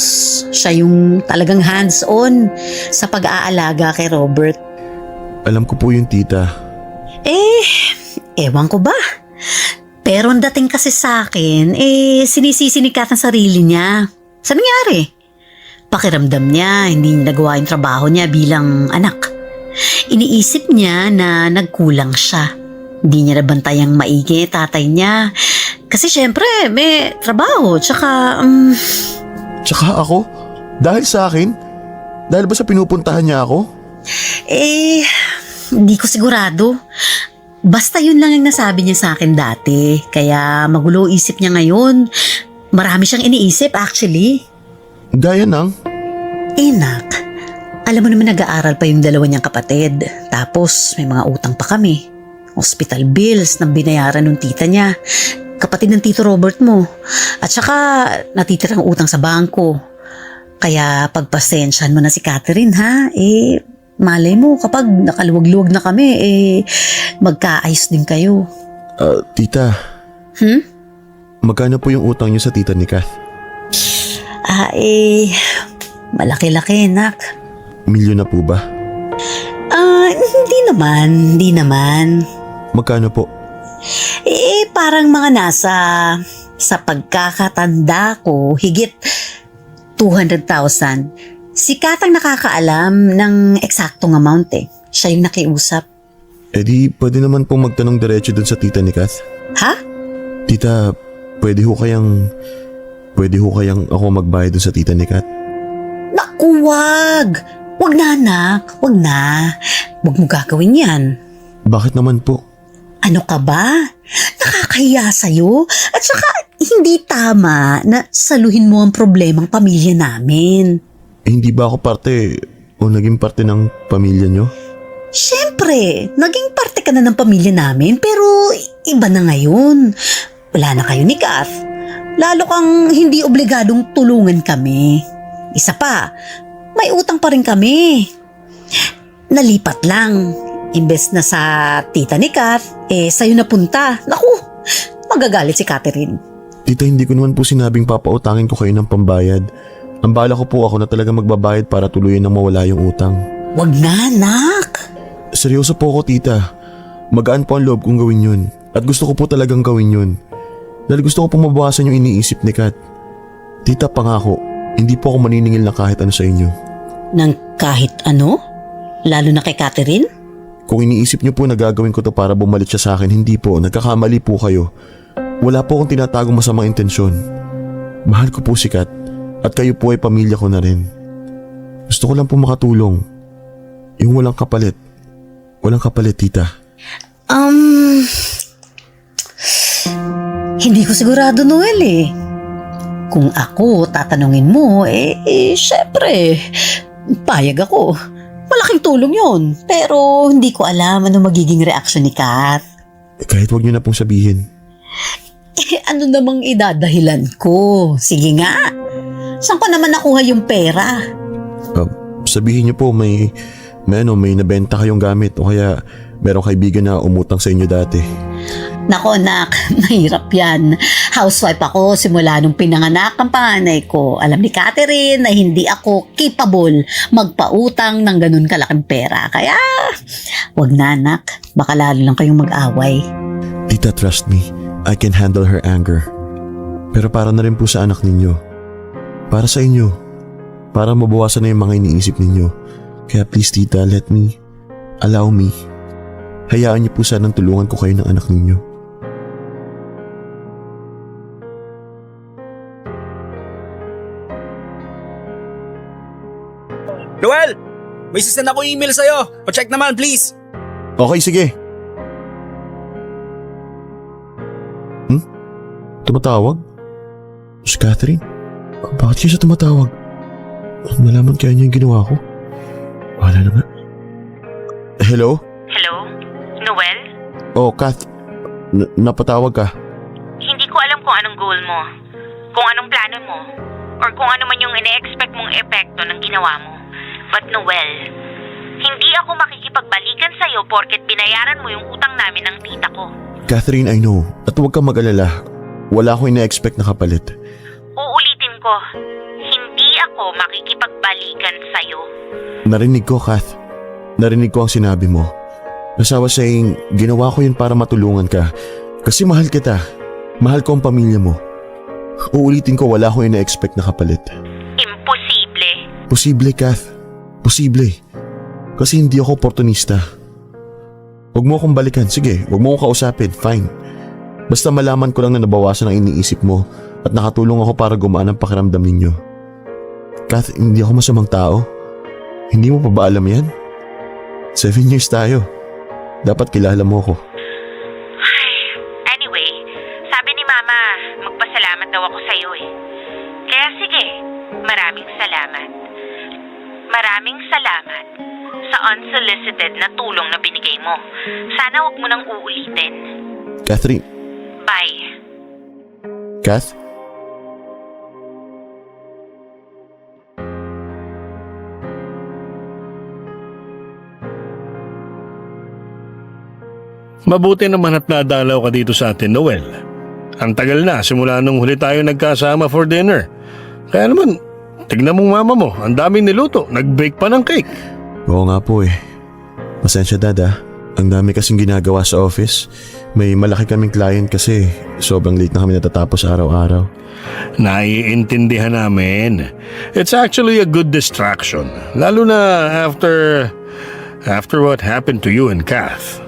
siya yung talagang hands-on sa pag-aalaga kay Robert. Alam ko po yung Tita. Ewan ko ba? Pero ang dating kasi sa akin, sinisisi ni Kat ang sarili niya. Sa nangyari? Pakiramdam niya, hindi niya nagawa yung trabaho niya bilang anak. Iniisip niya na nagkulang siya. Hindi niya nabantayang maigi tatay niya. Kasi syempre, may trabaho. Tsaka Tsaka ako? Dahil sa akin? Dahil ba sa pinupuntahan niya ako? Hindi ko sigurado. Basta yun lang yung nasabi niya sa akin dati. Kaya magulo isip niya ngayon. Marami siyang iniisip actually. Gaya ng? Nak, alam mo naman nag-aaral pa yung dalawa niyang kapatid. Tapos may mga utang pa kami. Hospital bills na binayaran ng tita niya. Kapatid ng Tito Robert mo. At saka natitirang utang sa bangko. Kaya pagpasensyahan mo na si Catherine ha. Malay mo kapag nakaluwag-luwag na kami, magkaayos din kayo. Tita. Magkano po yung utang niyo sa tita ni Kath? Malaki-laki, nak. Milyon na po ba? Hindi naman. Magkano po? Parang mga sa pagkakatanda ko, higit 200,000. Si Kat ang nakakaalam ng eksaktong amount Siya yung nakiusap. Di pwede naman pong magtanong diretso dun sa tita ni Kath. Ha? Tita, pwede ho kayang ako magbayad dun sa tita ni Kath? Naku, wag! Wag na, anak. Wag na. Wag mo gagawin yan. Bakit naman po? Ano ka ba? Nakakahiya sa'yo. At saka, hindi tama na saluhin mo ang problemang pamilya namin. Hindi ba ako parte o naging parte ng pamilya nyo? Siyempre, naging parte ka na ng pamilya namin pero iba na ngayon. Wala na kayo ni Kath. Lalo kang hindi obligadong tulungan kami. Isa pa, may utang pa rin kami. Nalipat lang. Imbes na sa tita ni Kath, sa'yo napunta. Naku, magagalit si Catherine. Tita, hindi ko naman po sinabing papautangin ko kayo ng pambayad. Ang bala ko po ako na talaga magbabayad para tuluyan nang mawala yung utang. Wag na, anak. Seryoso po ako, tita. Magaan po ang loob kong gawin yun. At gusto ko po talagang gawin yun. Dahil gusto ko po mabawasan yung iniisip ni Kat. Tita, pangako, hindi po ako maniningil na kahit ano sa inyo. Nang kahit ano? Lalo na kay Catherine? Kung iniisip niyo po na gagawin ko to para bumalik siya sa akin, hindi po, nagkakamali po kayo. Wala po akong tinatagong masamang intensyon. Mahal ko po si Kat. At kayo po ay pamilya ko na rin. Gusto ko lang po makatulong. Yung walang kapalit. Walang kapalit, tita. Hindi ko sigurado, Noel Kung ako tatanungin mo, syempre, payag ako. Malaking tulong yun. Pero hindi ko alam ano magiging reaksyon ni Kat. Kahit wag niyo na pong sabihin. Ano namang idadahilan ko? Sige nga. Saan ko naman nakuha yung pera? Sabihin niyo po may nabenta kayong gamit o kaya merong kaibigan na umutang sa inyo dati. Nako, anak, mahirap yan. Housewife ako simula nung pinanganak ang panganay ko. Alam ni Catherine na hindi ako capable magpautang ng ganun kalaking pera. Kaya, wag na, anak. Baka lalo lang kayong mag-away. Tita, trust me. I can handle her anger. Pero para na rin po sa anak ninyo. Para sa inyo. Para mabawasan na yung mga iniisip ninyo. Kaya please, tita, allow me. Hayaan niyo po sanang tulungan ko kayo ng anak ninyo. Noel! May sisend ako email sa'yo. Pa-check naman, please. Okay, sige. Tumatawag? Si Catherine? Bakit siya tumatawag? Nalaman kaya niya yung ginawa ko? Wala naman. Hello? Hello? Noel? Oh, Kath. Napatawag ka. Hindi ko alam kung anong goal mo, kung anong plano mo, or kung ano man yung ine-expect mong epekto ng ginawa mo. But Noel, hindi ako makikipagbalikan sa'yo porket binayaran mo yung utang namin ng tita ko. Catherine, I know. At huwag kang mag-alala. Wala akong ina-expect na kapalit. Uulitin ko, hindi ako makikipagbalikan sa'yo. Narinig ko, Kath. Narinig ko ang sinabi mo. As I was saying, ginawa ko yun para matulungan ka. Kasi mahal kita. Mahal ko ang pamilya mo. Uulitin ko, wala akong ina-expect na kapalit. Imposible. Posible, Kath. Posible. Kasi hindi ako oportunista. Huwag mo akong balikan. Sige, huwag mo akong kausapin. Fine. Basta malaman ko lang na nabawasan ang iniisip mo at nakatulong ako para gumaan ang pakiramdam ninyo. Kath, hindi ako masamang tao. Hindi mo pa ba alam yan? 7 years tayo. Dapat kilala mo ko. Anyway, sabi ni Mama, magpasalamat daw ako sa'yo eh. Kaya sige, maraming salamat. Maraming salamat sa unsolicited na tulong na binigay mo. Sana wag mo nang uulitin. Catherine. Bye. Kath? Mabuti naman at nadalaw ka dito sa atin, Noel. Ang tagal na simula nung huli tayo nagkasama for dinner. Kaya naman, tignan mong mama mo, ang daming niluto, nag-bake pa ng cake. Oo nga po eh. Pasensya dada. Ang dami kasing ginagawa sa office. May malaki kaming client kasi sobrang late na kami natatapos araw-araw. Naiintindihan namin. It's actually a good distraction. Lalo na after what happened to you and Kath.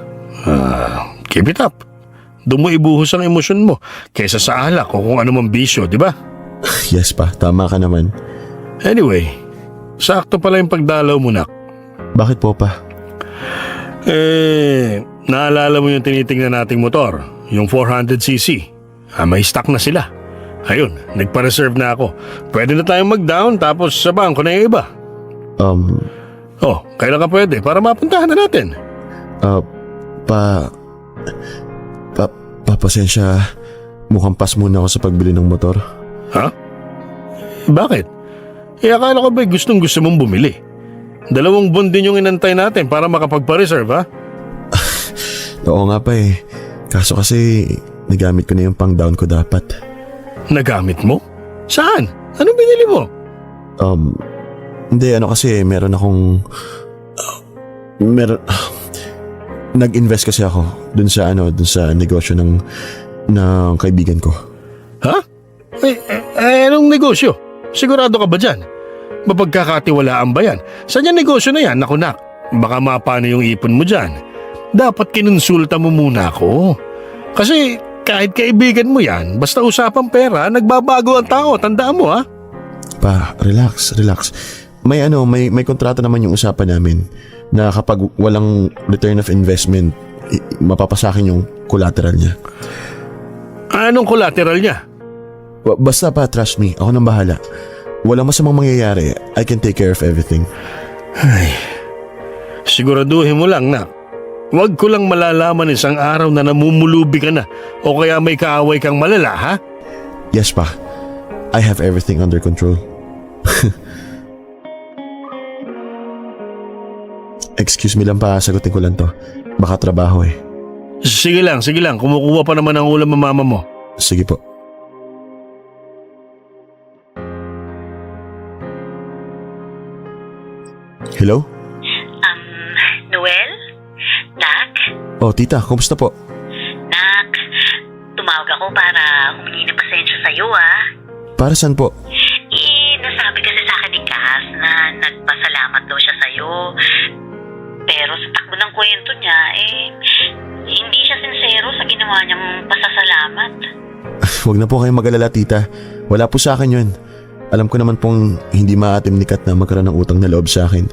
Keep it up. Doon mo ibuhos ang emosyon mo kaysa sa alak o kung anumang bisyo, di ba? Yes pa, tama ka naman. Anyway, sakto pala yung pagdalaw mo, nak. Bakit po pa? Naalala mo yung tinitingnan nating motor, yung 400cc. May stock na sila. Ayun, nagpa-reserve na ako. Pwede na tayong mag-down tapos sa bangko na yung iba. Kailan ka pwede para mapuntahan na natin? Pasensya. Mukhang pas muna ako sa pagbili ng motor. Ha? Bakit? Akala ko ba'y gustong gusto mong bumili? 2 buwan din yung inantay natin para makapagpa-reserve, ha? Oo nga pa eh. Kaso kasi nagamit ko na yung pang-down ko dapat. Nagamit mo? Saan? Anong binili mo? Hindi, kasi meron akong... Nag-invest kasi ako dun sa negosyo ng kaibigan ko. Ha? Anong negosyo? Sigurado ka ba dyan? Mapagkakatiwalaan ba yan? Saan yung negosyo na yan? Naku nak, baka mapano yung ipon mo dyan. Dapat kinonsulta mo muna ako. Kasi kahit kaibigan mo yan, basta usapang pera, nagbabago ang tao. Tandaan mo, ha? Pa, relax. May kontrata naman yung usapan namin na kapag walang return of investment, mapapasakin yung collateral niya. Anong collateral niya? Basta pa, trust me, ako nang bahala. Walang masamang mangyayari. I can take care of everything. Ay, siguraduhin mo lang, nak. Huwag ko lang malalaman isang araw na namumulubi ka na o kaya may kaaway kang malala, ha? Yes pa. I have everything under control. Excuse me lang pa, sagutin ko lang to. Baka trabaho eh. Sige lang. Kumukuha pa naman ang ulam ng mama mo. Sige po. Hello? Noel? Nak? Oh, tita, kumusta po? Nak, tumawag ako para humingi ng pasensya sa'yo, Para saan po? Nasabi kasi sa akin ni Cass na nagpasalamat daw siya sa'yo. Pero sa takbo ng kwento niya, hindi siya sincero sa ginawa niyang pasasalamat. Huwag na po kayong mag-alala, tita. Wala po sa akin yun. Alam ko naman pong hindi maatim ni Kat na magkaroon ng utang na loob sa akin.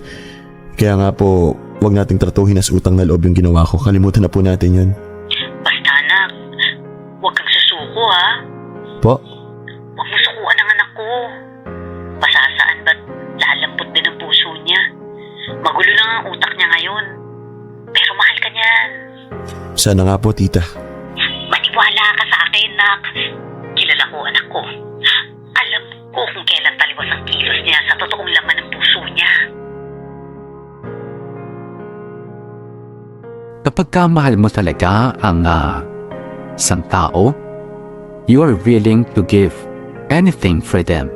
Kaya nga po, huwag nating tratuhin as utang na loob yung ginawa ko. Kalimutan na po natin yun. Basta anak, huwag kang susuko Po? Huwag mo sukuan ang anak ko. Pasasaan ba't lalambot din ang puso niya? Magulo lang ang utak niya ngayon. Pero mahal ka niyan. Sana nga po, tita. Maniwala ka sa akin, nak. Kilala ko anak ko. Alam ko kung kailan taliwas ang kilos niya sa totoong laman ng puso niya. Kapag kamahal mo talaga ang isang tao, you are willing to give anything for them.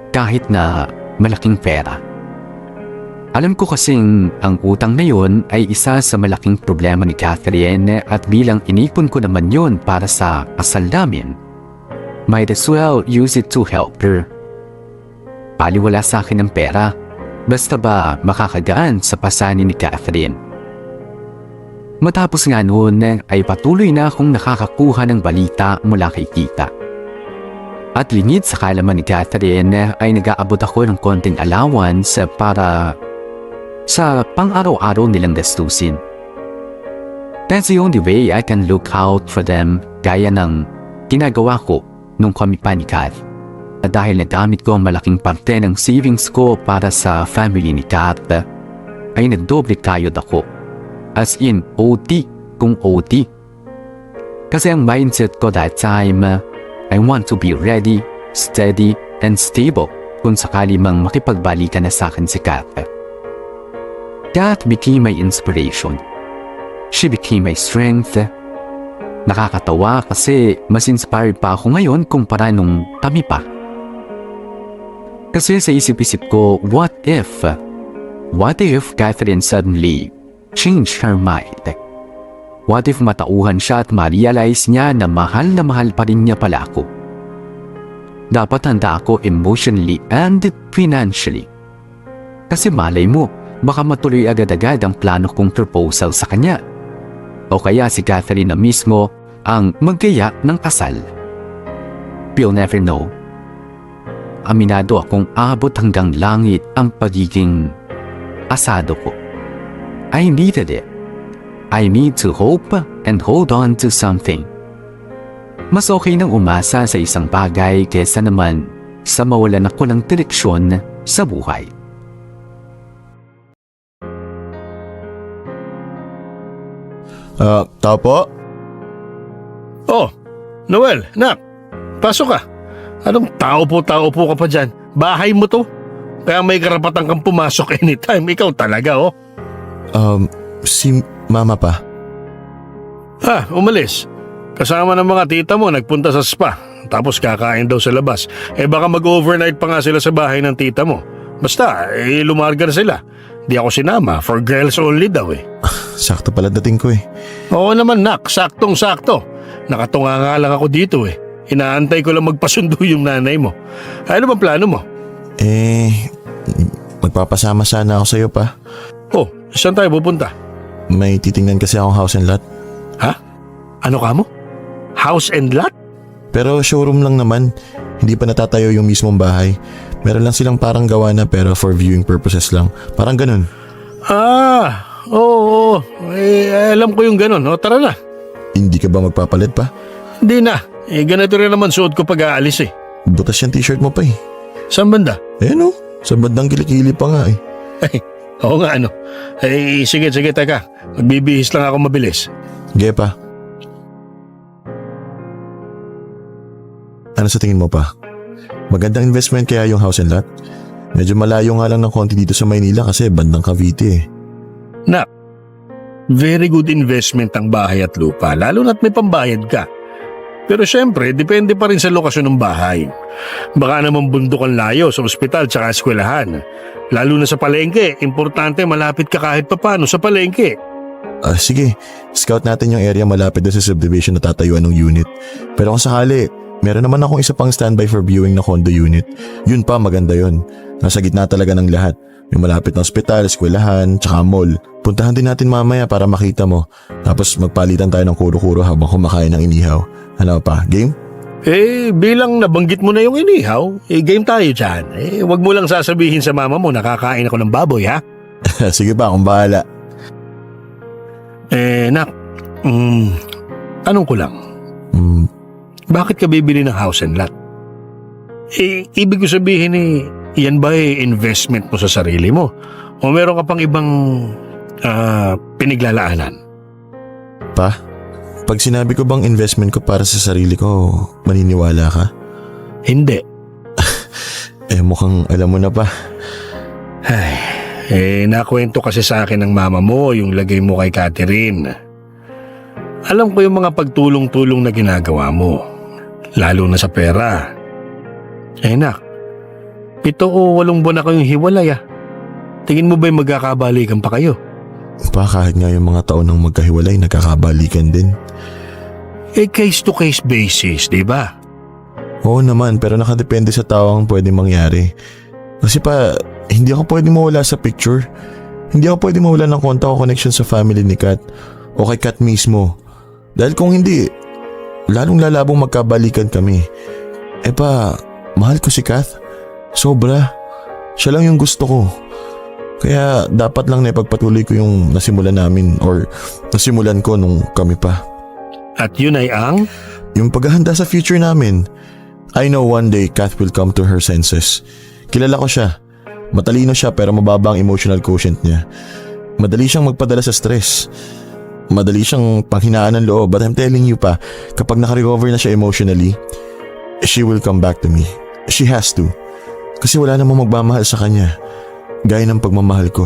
Kahit na malaking pera. Alam ko kasing ang utang na yun ay isa sa malaking problema ni Catherine at bilang inipon ko naman yun para sa kasal namin, might as well use it to help her. Paliwala sa akin ng pera, basta ba makakagaan sa pasanin ni Catherine. Matapos nga noon ay patuloy na akong nakakakuha ng balita mula kay tita. At lingid sa kaalaman ni Catherine ay nag-aabot ako ng konting allowance para sa pang-araw-araw nilang gastusin. That's the only way I can look out for them gaya ng ginagawa ko nung kami pa ni Kat. At dahil nagamit ko ang malaking parte ng savings ko para sa family ni Kat, ay nagdoble kayod ako. As in OT kung OT. Kasi ang mindset ko that time, I want to be ready, steady, and stable kung sakali mang makipagbalikan na sa akin si Kat. Kat became my inspiration. She became my strength. Nakakatawa kasi mas inspired pa ako ngayon kumpara nung kami pa. Kasi sa isip-isip ko, what if Catherine suddenly changed her mind? What if matauhan siya at ma-realize niya na mahal pa rin niya pala ako? Dapat handa ako emotionally and financially. Kasi malay mo, baka matuloy agad-agad ang plano kong proposal sa kanya. O kaya si Catherine na mismo ang maggaya ng kasal. We'll never know. Aminado akong abot hanggang langit ang pagiging asado ko. I needed it. I need to hope and hold on to something. Mas okay nang umasa sa isang bagay kesa naman sa mawalan ako ng direksyon sa buhay. Tao po? Oh, Noel, nak, pasok ka. Anong tao po ka pa dyan? Bahay mo to. Kaya may karapatan kang pumasok anytime. Ikaw talaga, oh. Si mama pa. Umalis. Kasama ng mga tita mo, nagpunta sa spa. Tapos kakain daw sa labas. Baka mag-overnight pa nga sila sa bahay ng tita mo. Basta, lumarga na sila. Di ako sinama, for girls only daw eh. Sakto pala dating ko eh. Oo naman nak, saktong-sakto. Nakatunga nga lang ako dito eh. Inaantay ko lang magpasundo yung nanay mo. Ano bang plano mo? Magpapasama sana ako sa'yo pa. Oh, saan tayo pupunta? May titingnan kasi akong house and lot. Ha? Ano ka mo? House and lot? Pero showroom lang naman. Hindi pa natatayo yung mismong bahay. Meron lang silang parang gawa na pero for viewing purposes lang. Parang ganun. Oo. Alam ko yung ganun. O, tara na. Hindi ka ba magpapalit pa? Hindi na. Ganito rin naman suot ko pag aalis eh. Butas yung t-shirt mo pa eh. Saan banda? No. Sa bandang kilikili pa nga eh. Oo nga ano. Sige, teka. Magbibihis lang ako mabilis. Pa. Ano sa tingin mo pa? Magandang investment kaya yung house and lot? Medyo malayo nga lang ng konti dito sa Maynila kasi bandang Cavite eh. Nak, very good investment ang bahay at lupa, lalo na't may pambayad ka. Pero syempre, depende pa rin sa lokasyon ng bahay. Baka naman bundok ang layo sa ospital tsaka eskwelahan. Lalo na sa palengke, importante malapit ka kahit papano sa palengke. Sige, scout natin yung area malapit doon sa subdivision na tatayuan ng unit. Pero kung sakali, meron naman akong isa pang standby for viewing na condo unit. Yun pa, maganda yun. Nasa gitna talaga ng lahat. Yung malapit ng ospital, eskwelahan, tsaka mall. Puntahan din natin mamaya para makita mo. Tapos magpalitan tayo ng kuro-kuro habang kumakain ng inihaw. Ano pa, game? Bilang nabanggit mo na yung inihaw, game tayo dyan. Wag mo lang sasabihin sa mama mo nakakain ako ng baboy, ha? Sige pa, akong bahala. Nak, tanong ko lang. Bakit ka bibili ng house and lot? Ibig ko sabihin yan ba investment mo sa sarili mo? O meron ka pang ibang pinaglalaanan? Pa, pag sinabi ko bang investment ko para sa sarili ko, maniniwala ka? Hindi. Mukhang alam mo na pa. Nakwento kasi sa akin ng mama mo yung lagay mo kay Catherine. Alam ko yung mga pagtulong-tulong na ginagawa mo. Lalo na sa pera. Nak, 7 o 8 buwan na kayong hiwalay . tingin mo ba'y magkakabalikan pa kayo? Pa, kahit nga yung mga taon nang magkahiwalay, nagkakabalikan din. Case-to-case basis, di ba? Oo naman, pero nakadepende sa tao ang pwedeng mangyari. Kasi pa, hindi ako pwedeng mawala sa picture. Hindi ako pwedeng mawala ng kontak o connection sa family ni Kat o kay Kat mismo. Dahil kung hindi, lalong lalabong magkabalikan kami. Pa, mahal ko si Kat. Sobra. Siya lang yung gusto ko. Kaya dapat lang na ipagpatuloy ko yung nasimulan namin or nasimulan ko nung kami pa. At yun ay ang? Yung paghahanda sa future namin. I know one day Kath will come to her senses. Kilala ko siya. Matalino siya pero mababa ang emotional quotient niya. Madali siyang magpadala sa stress. Madali siyang panghinaan ng loob. But I'm telling you pa, kapag nakarecover na siya emotionally, she will come back to me. She has to. Kasi wala namang magmamahal sa kanya. Gaya ng pagmamahal ko.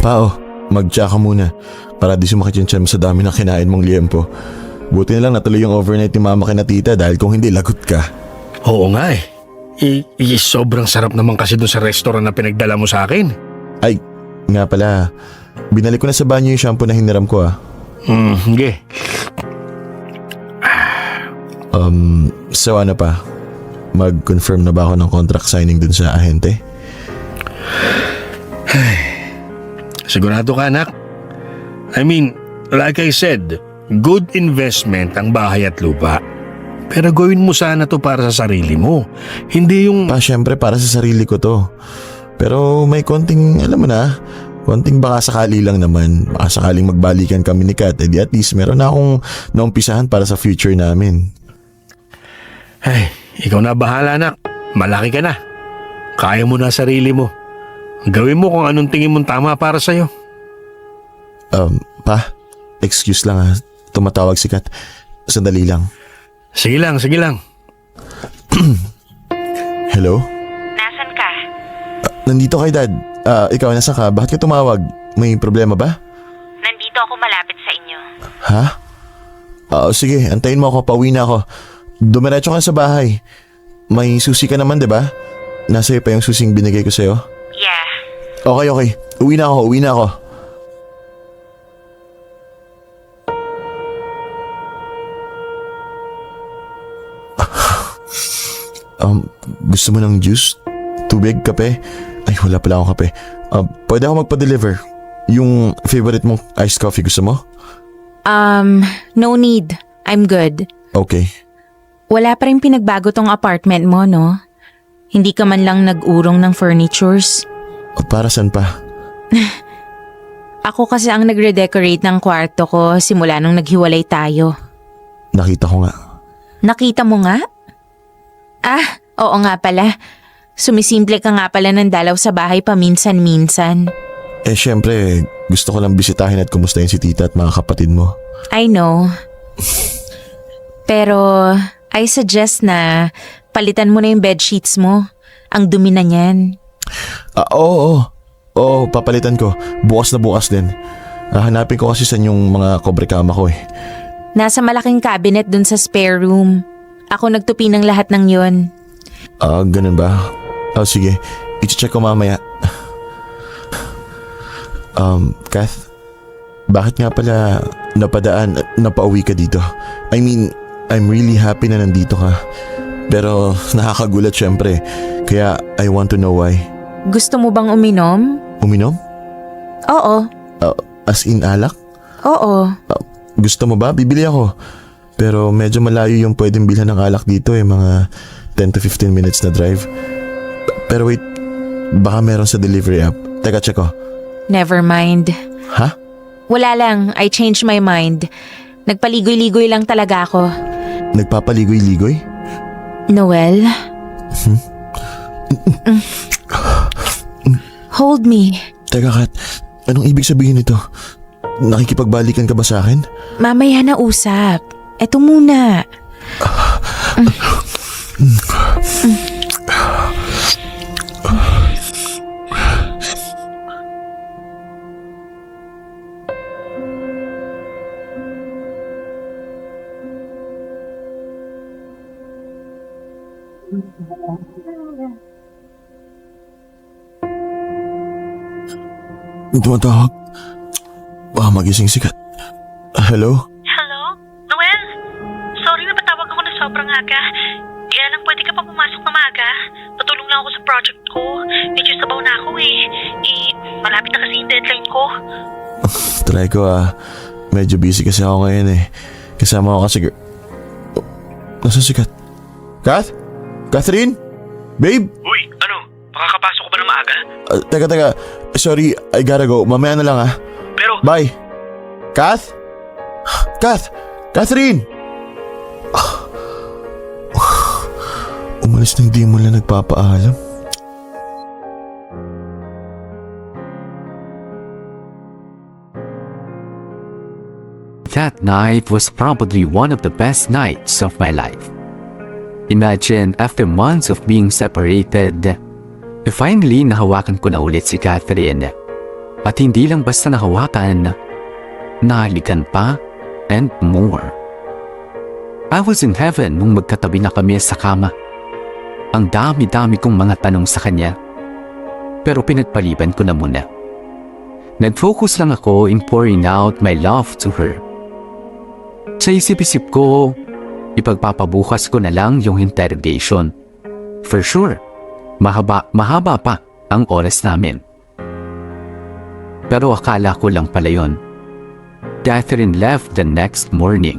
Pao, mag-tsa ka muna para di sumakit yung tiyan mo sa dami ng kinain mong liempo. Buti na lang natuloy yung overnight ni mama kina tita dahil kung hindi lagot ka. Oo nga eh. Sobrang sarap naman kasi dun sa restaurant na pinagdala mo sa akin. Ay, nga pala, binalik ko na sa banyo yung shampoo na hiniram ko ah. Sige. So ano pa? Mag-confirm na ba ako ng contract signing dun sa ahente? Sigurado ka, anak? I mean, like I said, good investment ang bahay at lupa. Pero gawin mo sana to para sa sarili mo. Hindi yung... Pa, syempre para sa sarili ko to. Pero may konting, alam mo na, konting baka sakali lang naman. Baka sakaling magbalikan kami ni Kat. Di at least meron na akong naumpisahan para sa future namin. Ay, ikaw na bahala, anak. Malaki ka na. Kaya mo na sarili mo. Gawin mo kung anong tingin mong tama para sa'yo. Pa, excuse lang ha. Tumatawag si Kat. Sandali lang. Sige lang, sige lang. Hello? Nasaan ka? Nandito kay Dad. Ikaw, nasa ka? Bakit ka tumawag? May problema ba? Nandito ako malapit sa inyo. Ha? Sige, antayin mo ako. Pauwi na ako. Dumiretso ka sa bahay. May susi ka naman, di ba? Nasa iyo pa yung susing binigay ko sa'yo? Yeah. Okay. Uwi na ako. Gusto mo ng juice? Tubig? Kape? Ay, wala pala akong kape. Pwede ako magpa-deliver. Yung favorite mong iced coffee, gusto mo? No need. I'm good. Okay. Wala pa rin pinagbago tong apartment mo, no? Hindi ka man lang nag-urong ng furnitures. Para saan pa? Ako kasi ang nagre-decorate ng kwarto ko simula nung naghiwalay tayo. Nakita ko nga. Nakita mo nga? Oo nga pala. Sumisimple ka nga pala ng dalaw sa bahay paminsan-minsan. Syempre, gusto ko lang bisitahin at kumustahin si tita at mga kapatid mo. I know. Pero I suggest na palitan mo na yung bedsheets mo. Ang dumi na niyan. Oo, papalitan ko. Bukas na bukas din. Hanapin ko kasi saan yung mga kobre kama ko eh. Nasa malaking cabinet dun sa spare room. Ako nagtupi ng lahat ng yon. Ganun ba? Sige. I-check ko mamaya. Kath, bakit nga pala napauwi ka dito? I mean, I'm really happy na nandito ka. Pero nakakagulat syempre. Kaya I want to know why. Gusto mo bang uminom? Uminom? Oo. As in alak? Oo. Gusto mo ba? Bibili ako. Pero medyo malayo yung pwedeng bilhan ng alak dito eh. Mga 10 to 15 minutes na drive. Pero wait, baka meron sa delivery app. Teka, check ko. Never mind. Ha? Wala lang, I changed my mind. Nagpaligoy-ligoy lang talaga ako. Nagpapaligoy-ligoy? Noel? Hold me. Teka, Kat. Anong ibig sabihin nito? Nakikipagbalikan ka ba sa akin? Mamaya na usap. Eto muna. May tumatawag. Baka magising sikat. Hello? Hello? Noel? Sorry na patawag ako na sobrang aga. Kaya lang pwede ka pa pumasok na maaga. Patulong lang ako sa project ko. Medyo sabaw na ako eh. Malapit na kasi yung deadline ko. Try ko Medyo busy kasi ako ngayon eh. Kasama ko kasi Oh, nasa sikat? Kath? Catherine? Babe? Uy, ano? Makakapasok ko ba na maaga? Teka. Sorry, I gotta go. Mamaya na lang Pero, Bye. Kath? Kath? Catherine? Umalis nang di mo lang nagpapaalam. That night was probably one of the best nights of my life. Imagine, after months of being separated, finally nahawakan ko na ulit si Catherine. At hindi lang basta nahawakan, nahalikan pa and more. I was in heaven nung magkatabi na kami sa kama. Ang dami-dami kong mga tanong sa kanya. Pero pinagpaliban ko na muna. Nag-focus lang ako in pouring out my love to her. Sa isip-isip ko, ipagpapabukas ko na lang yung interrogation. For sure, mahaba pa ang oras namin. Pero akala ko lang pala yun. Catherine left the next morning.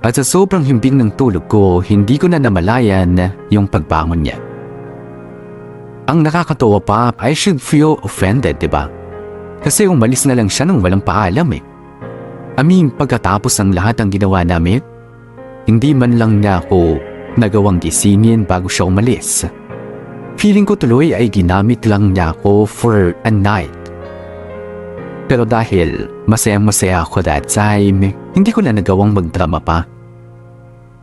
At sa sobrang himbing ng tulog ko, hindi ko na namalayan yung pagbangon niya. Ang nakakatawa pa, I should feel offended, diba? Kasi umalis na lang siya nang walang paalam eh. Pagkatapos ng lahat ng ginawa namin, hindi man lang niya ako nagawang gisingin bago siya umalis. Feeling ko tuloy ay ginamit lang niya ako for a night. Pero dahil masayang-masaya ako that time, hindi ko na nagawang magdrama pa.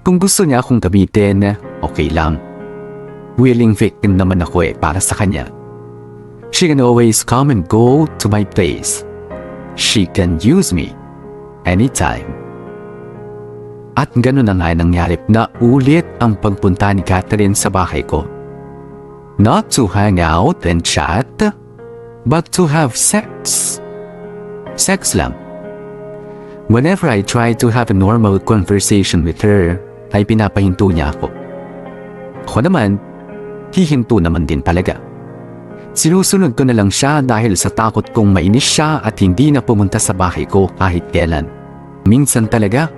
Kung gusto niya akong gamitin, okay lang. Willing victim naman ako para sa kanya. She can always come and go to my place. She can use me anytime. At gano'n na nga nangyari na ulit ang pagpunta ni Catherine sa bahay ko. Not to hang out and chat, but to have sex. Sex lang. Whenever I try to have a normal conversation with her, ay pinapahinto niya ako. Ako naman, hihinto naman din talaga. Sinusunod ko na lang siya dahil sa takot kong mainis siya at hindi na pumunta sa bahay ko kahit kailan. Minsan talaga,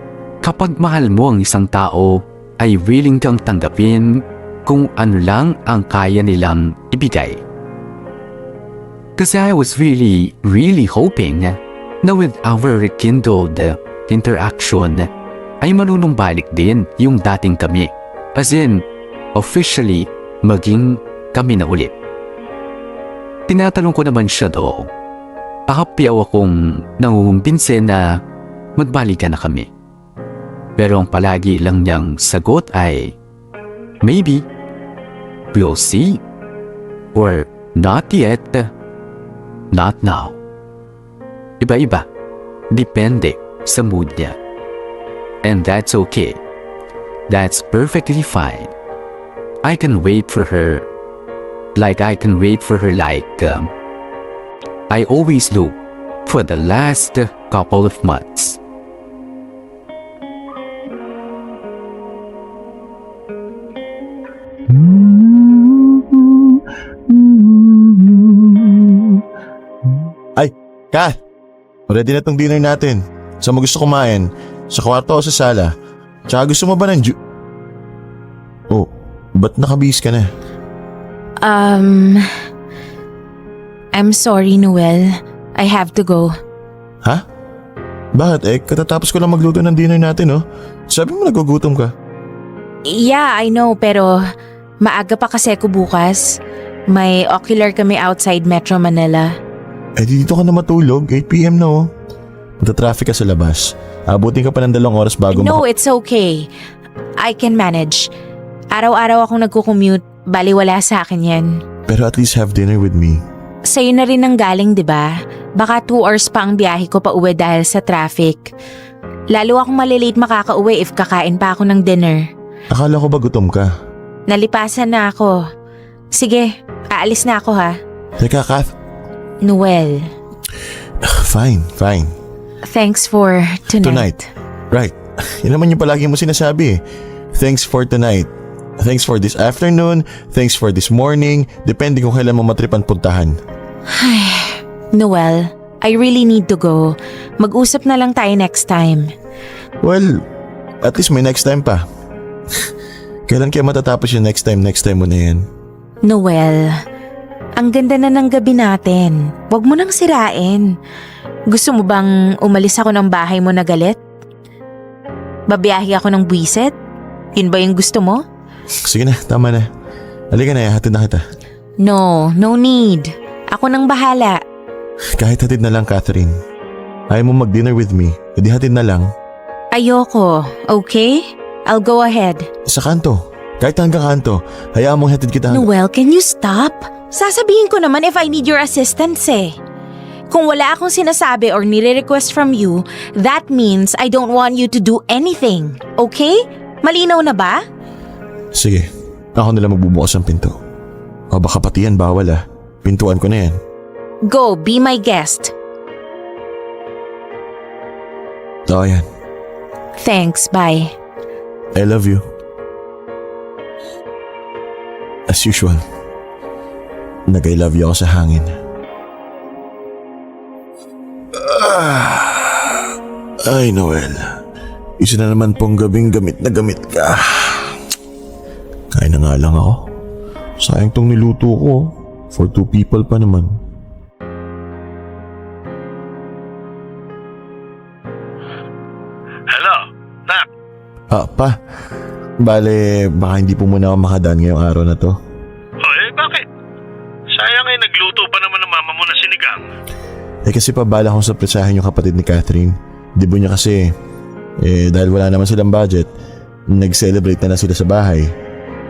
kapag mahal mo ang isang tao, ay willing kang tanggapin kung ano lang ang kaya nilang ibigay. Kasi I was really hoping na with our rekindled interaction, ay manunumbalik din yung dating kami. As in, officially, maging kami na ulit. Tinatanong ko naman siya do. Pakapyaw akong nangungumbinse na magbalikan na kami. Pero ang palagi lang niyang sagot ay, maybe, we'll see, or not yet, not now. Iba-iba, depende sa mood niya. And that's okay. That's perfectly fine. I can wait for her like I can wait for her I always do for the last couple of months. Ay, Kath! Ready na tong dinner natin. Saan mo gusto kumain? Sa kwarto o sa sala? Tsaka gusto mo ba ng Oh, ba't nakabihis ka na? I'm sorry, Noel. I have to go. Ha? Bakit katatapos ko lang magluto ng dinner natin Sabi mo nagugutom ka. Yeah, I know, pero maaga pa kasi ako bukas. May ocular kami outside Metro Manila. Dito ka na matulog, 8 PM na Mata-traffic ka sa labas. Abutin ka pa ng 2 oras bago No, it's okay. I can manage. Araw-araw akong nagko-commute, baliwala sa akin yan. Pero at least have dinner with me. Sa'yo na rin ang galing, di ba? Baka 2 hours pa ang biyahe ko pa uwi dahil sa traffic. Lalo akong malilate makakauwi if kakain pa ako ng dinner. Akala ko ba gutom ka? Nalipasan na ako. Sige, aalis na ako ha. Teka, Kath. Noel, Fine. thanks for tonight. Right. Yan naman yung palagi mo sinasabi eh. Thanks for tonight. Thanks for this afternoon. Thanks for this morning. Depende kung kailan mo matripan puntahan. Noel, I really need to go. Mag-usap na lang tayo next time. Well, at least may next time pa. Kailan kaya matatapos yung next time mo na yan? Noel, ang ganda na ng gabi natin. Huwag mo nang sirain. Gusto mo bang umalis ako ng bahay mo na galit? Babiyahe ako ng buwiset? Yun ba yung gusto mo? Sige na, tama na. Halika na, hatid na kita. No need. Ako nang bahala. Kahit hatid na lang, Catherine. Ayaw mo mag-dinner with me, edi hatid na lang. Ayoko, okay? I'll go ahead. Sa kanto. Kahit hanggang kanto. Hayaan mong hatid kita Noel, can you stop? Sasabihin ko naman if I need your assistance eh. Kung wala akong sinasabi or nire-request from you, that means I don't want you to do anything. Okay? Malinaw na ba? Sige, ako nila magbubukas ang pinto. O baka pati yan bawal ah. Pintuan ko na yan. Go, be my guest. Oo yan. Thanks, bye. I love you. As usual, nag-I love you ako sa hangin. Ay, Noel. Isa na naman pong gabing gamit na gamit ka. Kain na nga lang ako. Sayang tong niluto ko. For 2 people pa naman. Hello, Nak. Pa. Bale, baka hindi po muna ako makadaan ngayong araw na to. Bakit? Sayang nagluto pa naman ng mama mo na sinigang. Kasi bala akong surpresahin yung kapatid ni Catherine. Dibo niya kasi, dahil wala naman silang budget, nag-celebrate na sila sa bahay.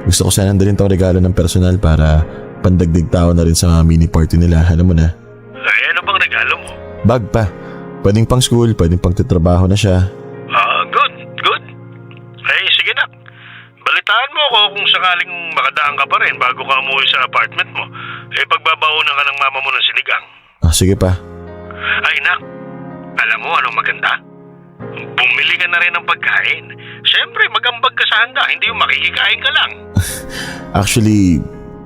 Gusto ko sana dalhin tong regalo ng personal para pandagdig tao na rin sa mga mini party nila. Alam mo na. Ano bang regalo mo? Bag pa. Pwedeng pang school, pwedeng pang titrabaho na siya. Good. Sige na. Balitaan mo ako kung sakaling makadaan ka pa rin bago ka umuwi sa apartment mo. Pagbabaunan ka ng mama mo ng sinigang. Sige pa. Ay, Nak. Alam mo anong maganda? Bumili ka na rin ng pagkain. Siyempre, magambag ka sa handa. Hindi yung makikikain ka lang. Actually,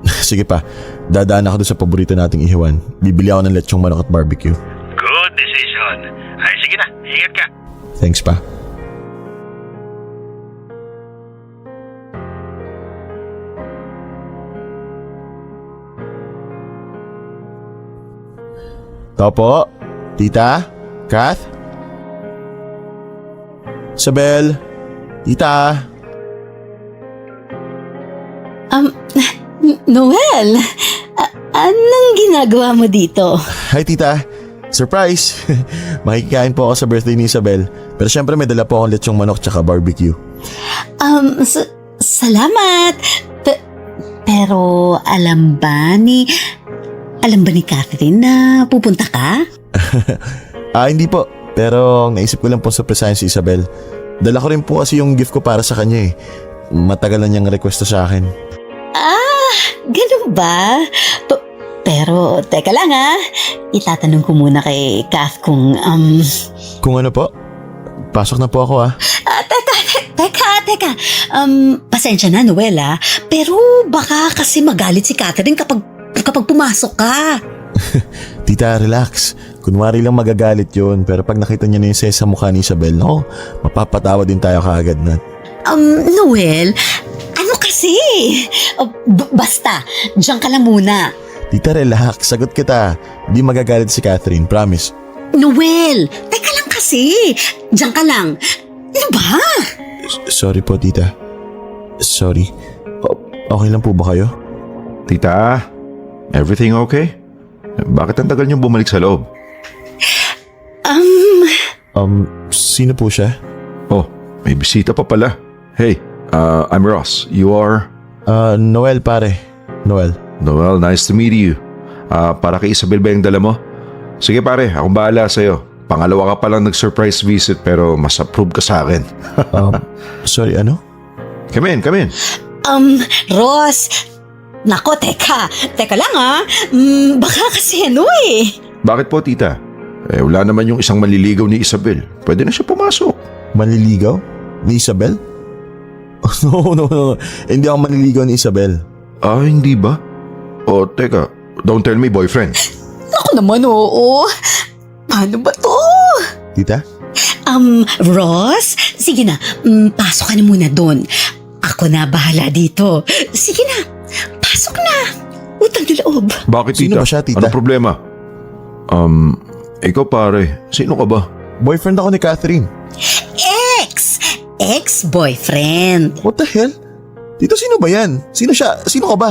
sige pa. Dadaan ako doon sa paborito nating ihiwan. Bibili ako ng lechong manok at barbecue. Good decision. Sige na. Ingat ka. Thanks pa. Topo? Tita? Kath? Isabel? Tita? Noel, anong ginagawa mo dito? Hi tita, surprise! Makikikain po ako sa birthday ni Isabel. Pero syempre may dala po akong lechong manok tsaka barbecue. Salamat! Pero alam ba ni Catherine na pupunta ka? Hindi po. Pero naisip ko lang po surprisehin si Isabel. Dala ko rin po kasi yung gift ko para sa kanya eh. Matagal na niyang request sa akin. Ganun ba? Pero teka lang itatanong ko muna kay Kath kung Kung ano po? Pasok na po ako Teka. Pasensya na Noel pero baka kasi magalit si Catherine kapag pumasok ka. Tita, relax. Kunwari lang magagalit yun. Pero pag nakita niya na yung sa mukha ni Isabel, mapapatawa din tayo kaagad na. Noel, ano kasi? Basta, diyan ka lang muna. Tita, relax. Sagot kita. Di magagalit si Catherine, promise. Noel, teka lang kasi. Diyan ka lang. Ano ba? Sorry po, tita. Sorry. Okay lang po ba kayo? Tita, everything okay? Bakit ang tagal niyong bumalik sa loob? Sino po siya? Oh, may bisita pa pala. Hey, I'm Ross. You are? Noel pare. Noel, nice to meet you. Para kay Isabel ba yung dala mo? Sige pare, akong bahala sa'yo. Pangalawa ka palang nag-surprise visit pero mas approve ka sa akin. Sorry, ano? Come in. Ross, nako, teka lang baka kasi Bakit po, tita? Wala naman yung isang manliligaw ni Isabel. Pwede na siya pumasok. Manliligaw? Ni Isabel? Oh, no. Hindi ako manliligaw ni Isabel. Ah, hindi ba? O, teka. Don't tell me boyfriend. Naku naman, oo. Paano ba to? Tita? Ross, sige na, pasok ka na muna doon. Ako na bahala dito. Sige na, pasok na. Utang na loob. Bakit, tita? Sino ba siya, tita? Ano problema? Ikaw pare, sino ka ba? Boyfriend ako ni Catherine. Ex-boyfriend. What the hell? Tita, sino ba yan? Sino siya? Sino ka ba?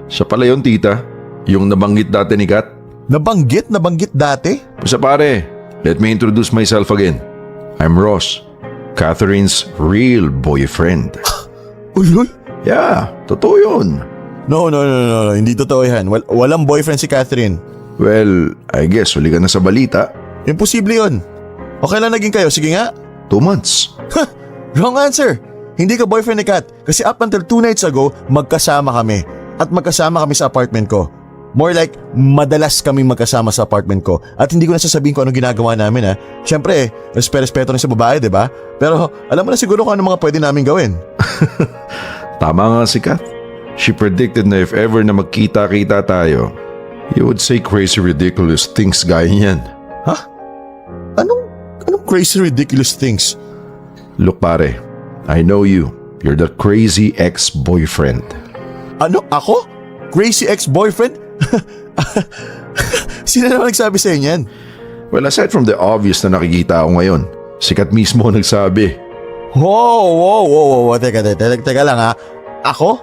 Siya pala yun, tita. Yung nabanggit dati ni Kat. Nabanggit dati? Basta pare, let me introduce myself again. I'm Ross, Catherine's real boyfriend. Ulol? Yeah, totoo yun. No, hindi totoo yan. Walang boyfriend si Catherine. Well, I guess huli ka na sa balita. Imposible yun. O kailan naging kayo? Sige nga. 2 months. Wrong answer. Hindi ka boyfriend ni Kat. Kasi up until 2 nights ago, magkasama kami. At magkasama kami sa apartment ko. More like, madalas kami magkasama sa apartment ko. At hindi ko na sasabihin kung anong ginagawa namin Siyempre, respeto rin sa babae, di ba? Pero alam mo na siguro kung ano mga pwede namin gawin. Tama nga si Kat. She predicted na if ever na magkita-kita tayo, you would say crazy ridiculous things gaya niyan. Ha? Anong crazy ridiculous things? Look pare, I know you. You're the crazy ex-boyfriend. Ano? Ako? Crazy ex-boyfriend? Sino naman nagsabi sa inyo yan? Well, aside from the obvious na nakikita ako ngayon, si Kat mismo nagsabi. Wow. Teka lang Ako?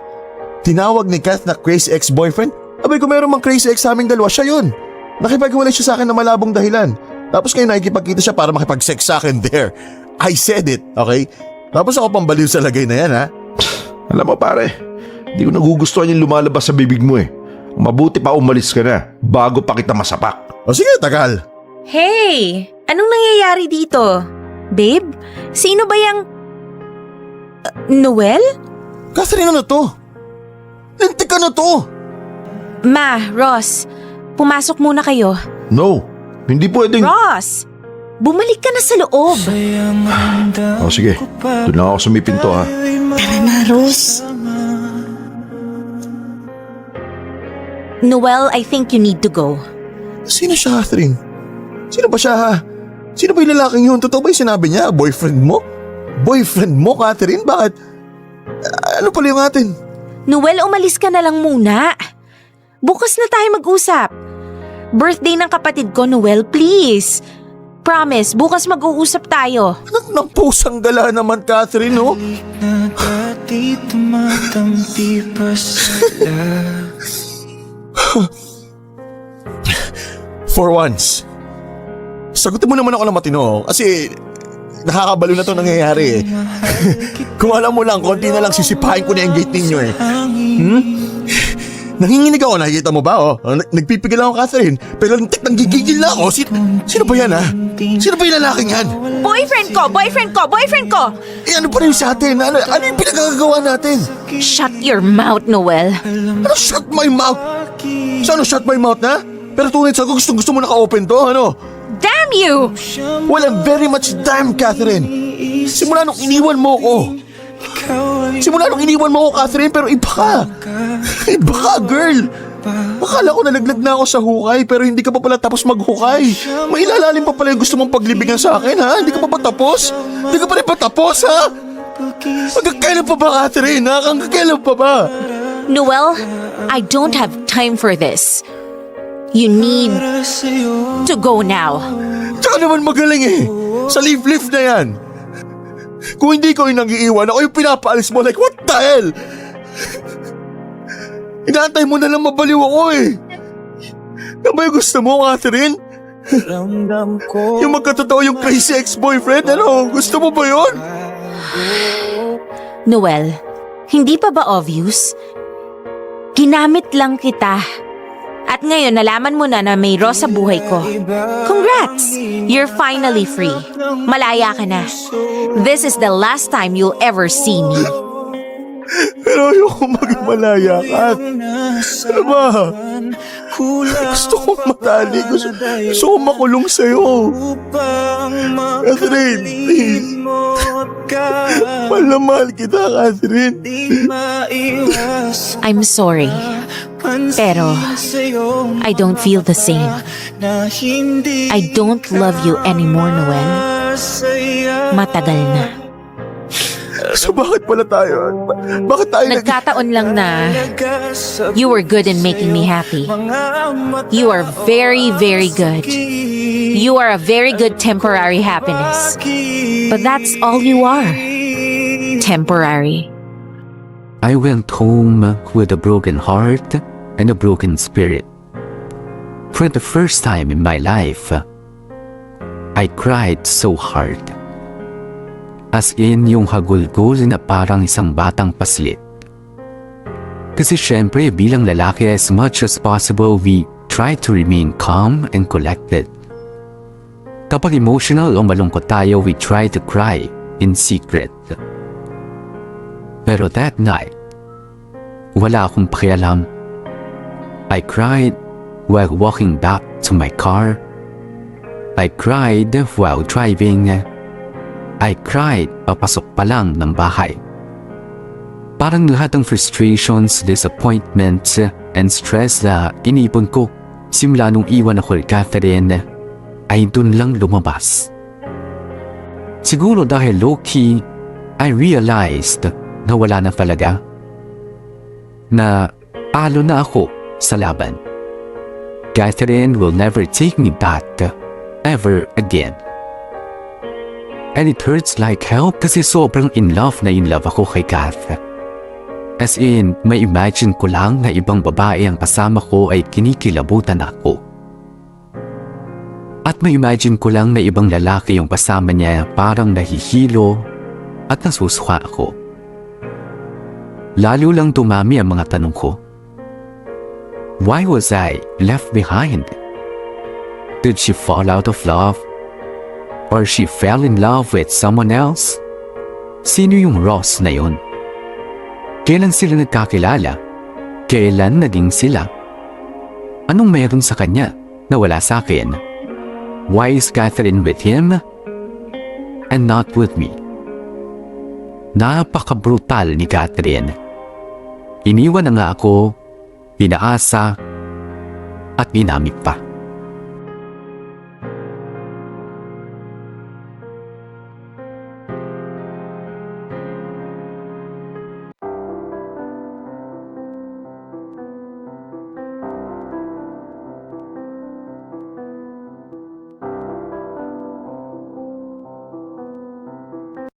Tinawag ni Kat na crazy ex-boyfriend? Abay, kung meron mang crazy ex sa aming dalawa, siya yun. Nakipaghiwalay siya sa akin na malabong dahilan. Tapos ngayon nakikipagkita siya para makipag-sex sa akin there. I said it, okay? Tapos ako pambaliw sa lagay na yan, Alam mo pare, hindi ko nagugustuhan yung lumalabas sa bibig mo Mabuti pa umalis ka na bago pa kita masapak. O sige, tagal. Hey! Anong nangyayari dito? Babe? Sino ba yung... Noel? Catherine, ano to? Lintik ka na to! Ma, Ross, pumasok muna kayo. No, hindi pwedeng... Ross! Bumalik ka na sa loob. Sige, doon lang ako sa may pinto Tara na, Ross. Noel, I think you need to go. Sino siya, Catherine? Sino ba siya, Sino ba yung lalaking yun? Totoo ba yung sinabi niya? Boyfriend mo? Boyfriend mo, Catherine? Bakit? Ano pala yung atin? Noel, umalis ka na lang muna. Bukas na tayo mag-usap. Birthday ng kapatid ko, Noel, please. Promise, bukas mag-uusap tayo. Anak ng pusang gala naman, Catherine, For once, sagutin mo naman ako ng matino kasi nakakabalo na to nangyayari Kung alam mo lang, konti na lang sisipahin ko na yung gate ninyo Nanginginig ako, nakikita mo ba Nagpipigil ako, Catherine, pero nanggigigil na ako. Sino ba yan Sino ba yung lalaking yan? Boyfriend ko! Ano pa rin sa atin? Ano yung pinagagawa natin? Shut your mouth, Noel. Ano shut my mouth? Saan shut my mouth Pero 2 nights ago gusto mo naka-open to, Damn you! Well, I'm very much damn, Catherine. Simula nung iniwan mo ko. Catherine, pero iba ka. Iba ka, girl. Akala ko nalaglag na ako sa hukay, pero hindi ka pa pala tapos maghukay. May ilalalim pa pala yung gusto mong paglibigan sa akin, Hindi ka pa tapos? Hindi ka pa rin patapos, Hanggang kailan pa ba, Catherine, Hanggang kailan pa ba? Noel, I don't have time for this. You need to go now. Tsaka naman magaling Sa leave na yan. Kung hindi ko yung nag-iiwan, ako yung pinapaalis mo. Like, what the hell? Inaantay mo na lang mabaliw ako Ano ba yung gusto mo, Catherine? Yung magkatotoo yung crazy ex-boyfriend, Gusto mo ba yun? Noel, hindi pa ba obvious? Ginamit lang kita. At ngayon, nalaman mo na may Ross sa buhay ko. Congrats! You're finally free. Malaya ka na. This is the last time you'll ever see me. Pero ayoko maging malaya, Kat. Ano ba? Gusto kong matali. Gusto kong makulong sa'yo. Catherine, please. Mahal na mahal kita, Catherine. I'm sorry. Pero I don't feel the same. I don't love you anymore, Noel. Matagal na. So bakit pala tayo? Bakit tayo Nagkataon lang na you were good in making me happy. You are very, very good. You are a very good temporary happiness. But that's all you are. Temporary. I went home with a broken heart and a broken spirit. For the first time in my life, I cried so hard. As in yung hagulgol na parang isang batang paslit. Kasi syempre bilang lalaki, as much as possible we try to remain calm and collected. Kapag emotional o malungkot tayo, we try to cry in secret. Pero that night, wala akong pakialam. I cried while walking back to my car. I cried while driving. I cried papasok pa lang ng bahay. Parang lahat ng frustrations, disappointments, and stress na inipon ko simula nung iwan ako kay Catherine ay dun lang lumabas. Siguro dahil low-key, I realized na wala na talaga. Na talo na ako sa laban. Catherine will never take me back ever again. And it hurts like hell kasi sobrang in love ako kay Kath. As in, may imagine ko lang na ibang babae ang kasama ko ay kinikilabutan ako. At may imagine ko lang na ibang lalaki yung kasama niya parang nahihilo at nasusuka ako. Lalo lang dumami ang mga tanong ko. Why was I left behind? Did she fall out of love? Or she fell in love with someone else? Sino yung Ross na yun? Kailan sila nagkakilala? Kailan naging sila? Anong meron sa kanya na wala sa akin? Why is Catherine with him and not with me? Napaka-brutal ni Catherine. Iniwan na nga ako, pinaasa, at ginamit pa.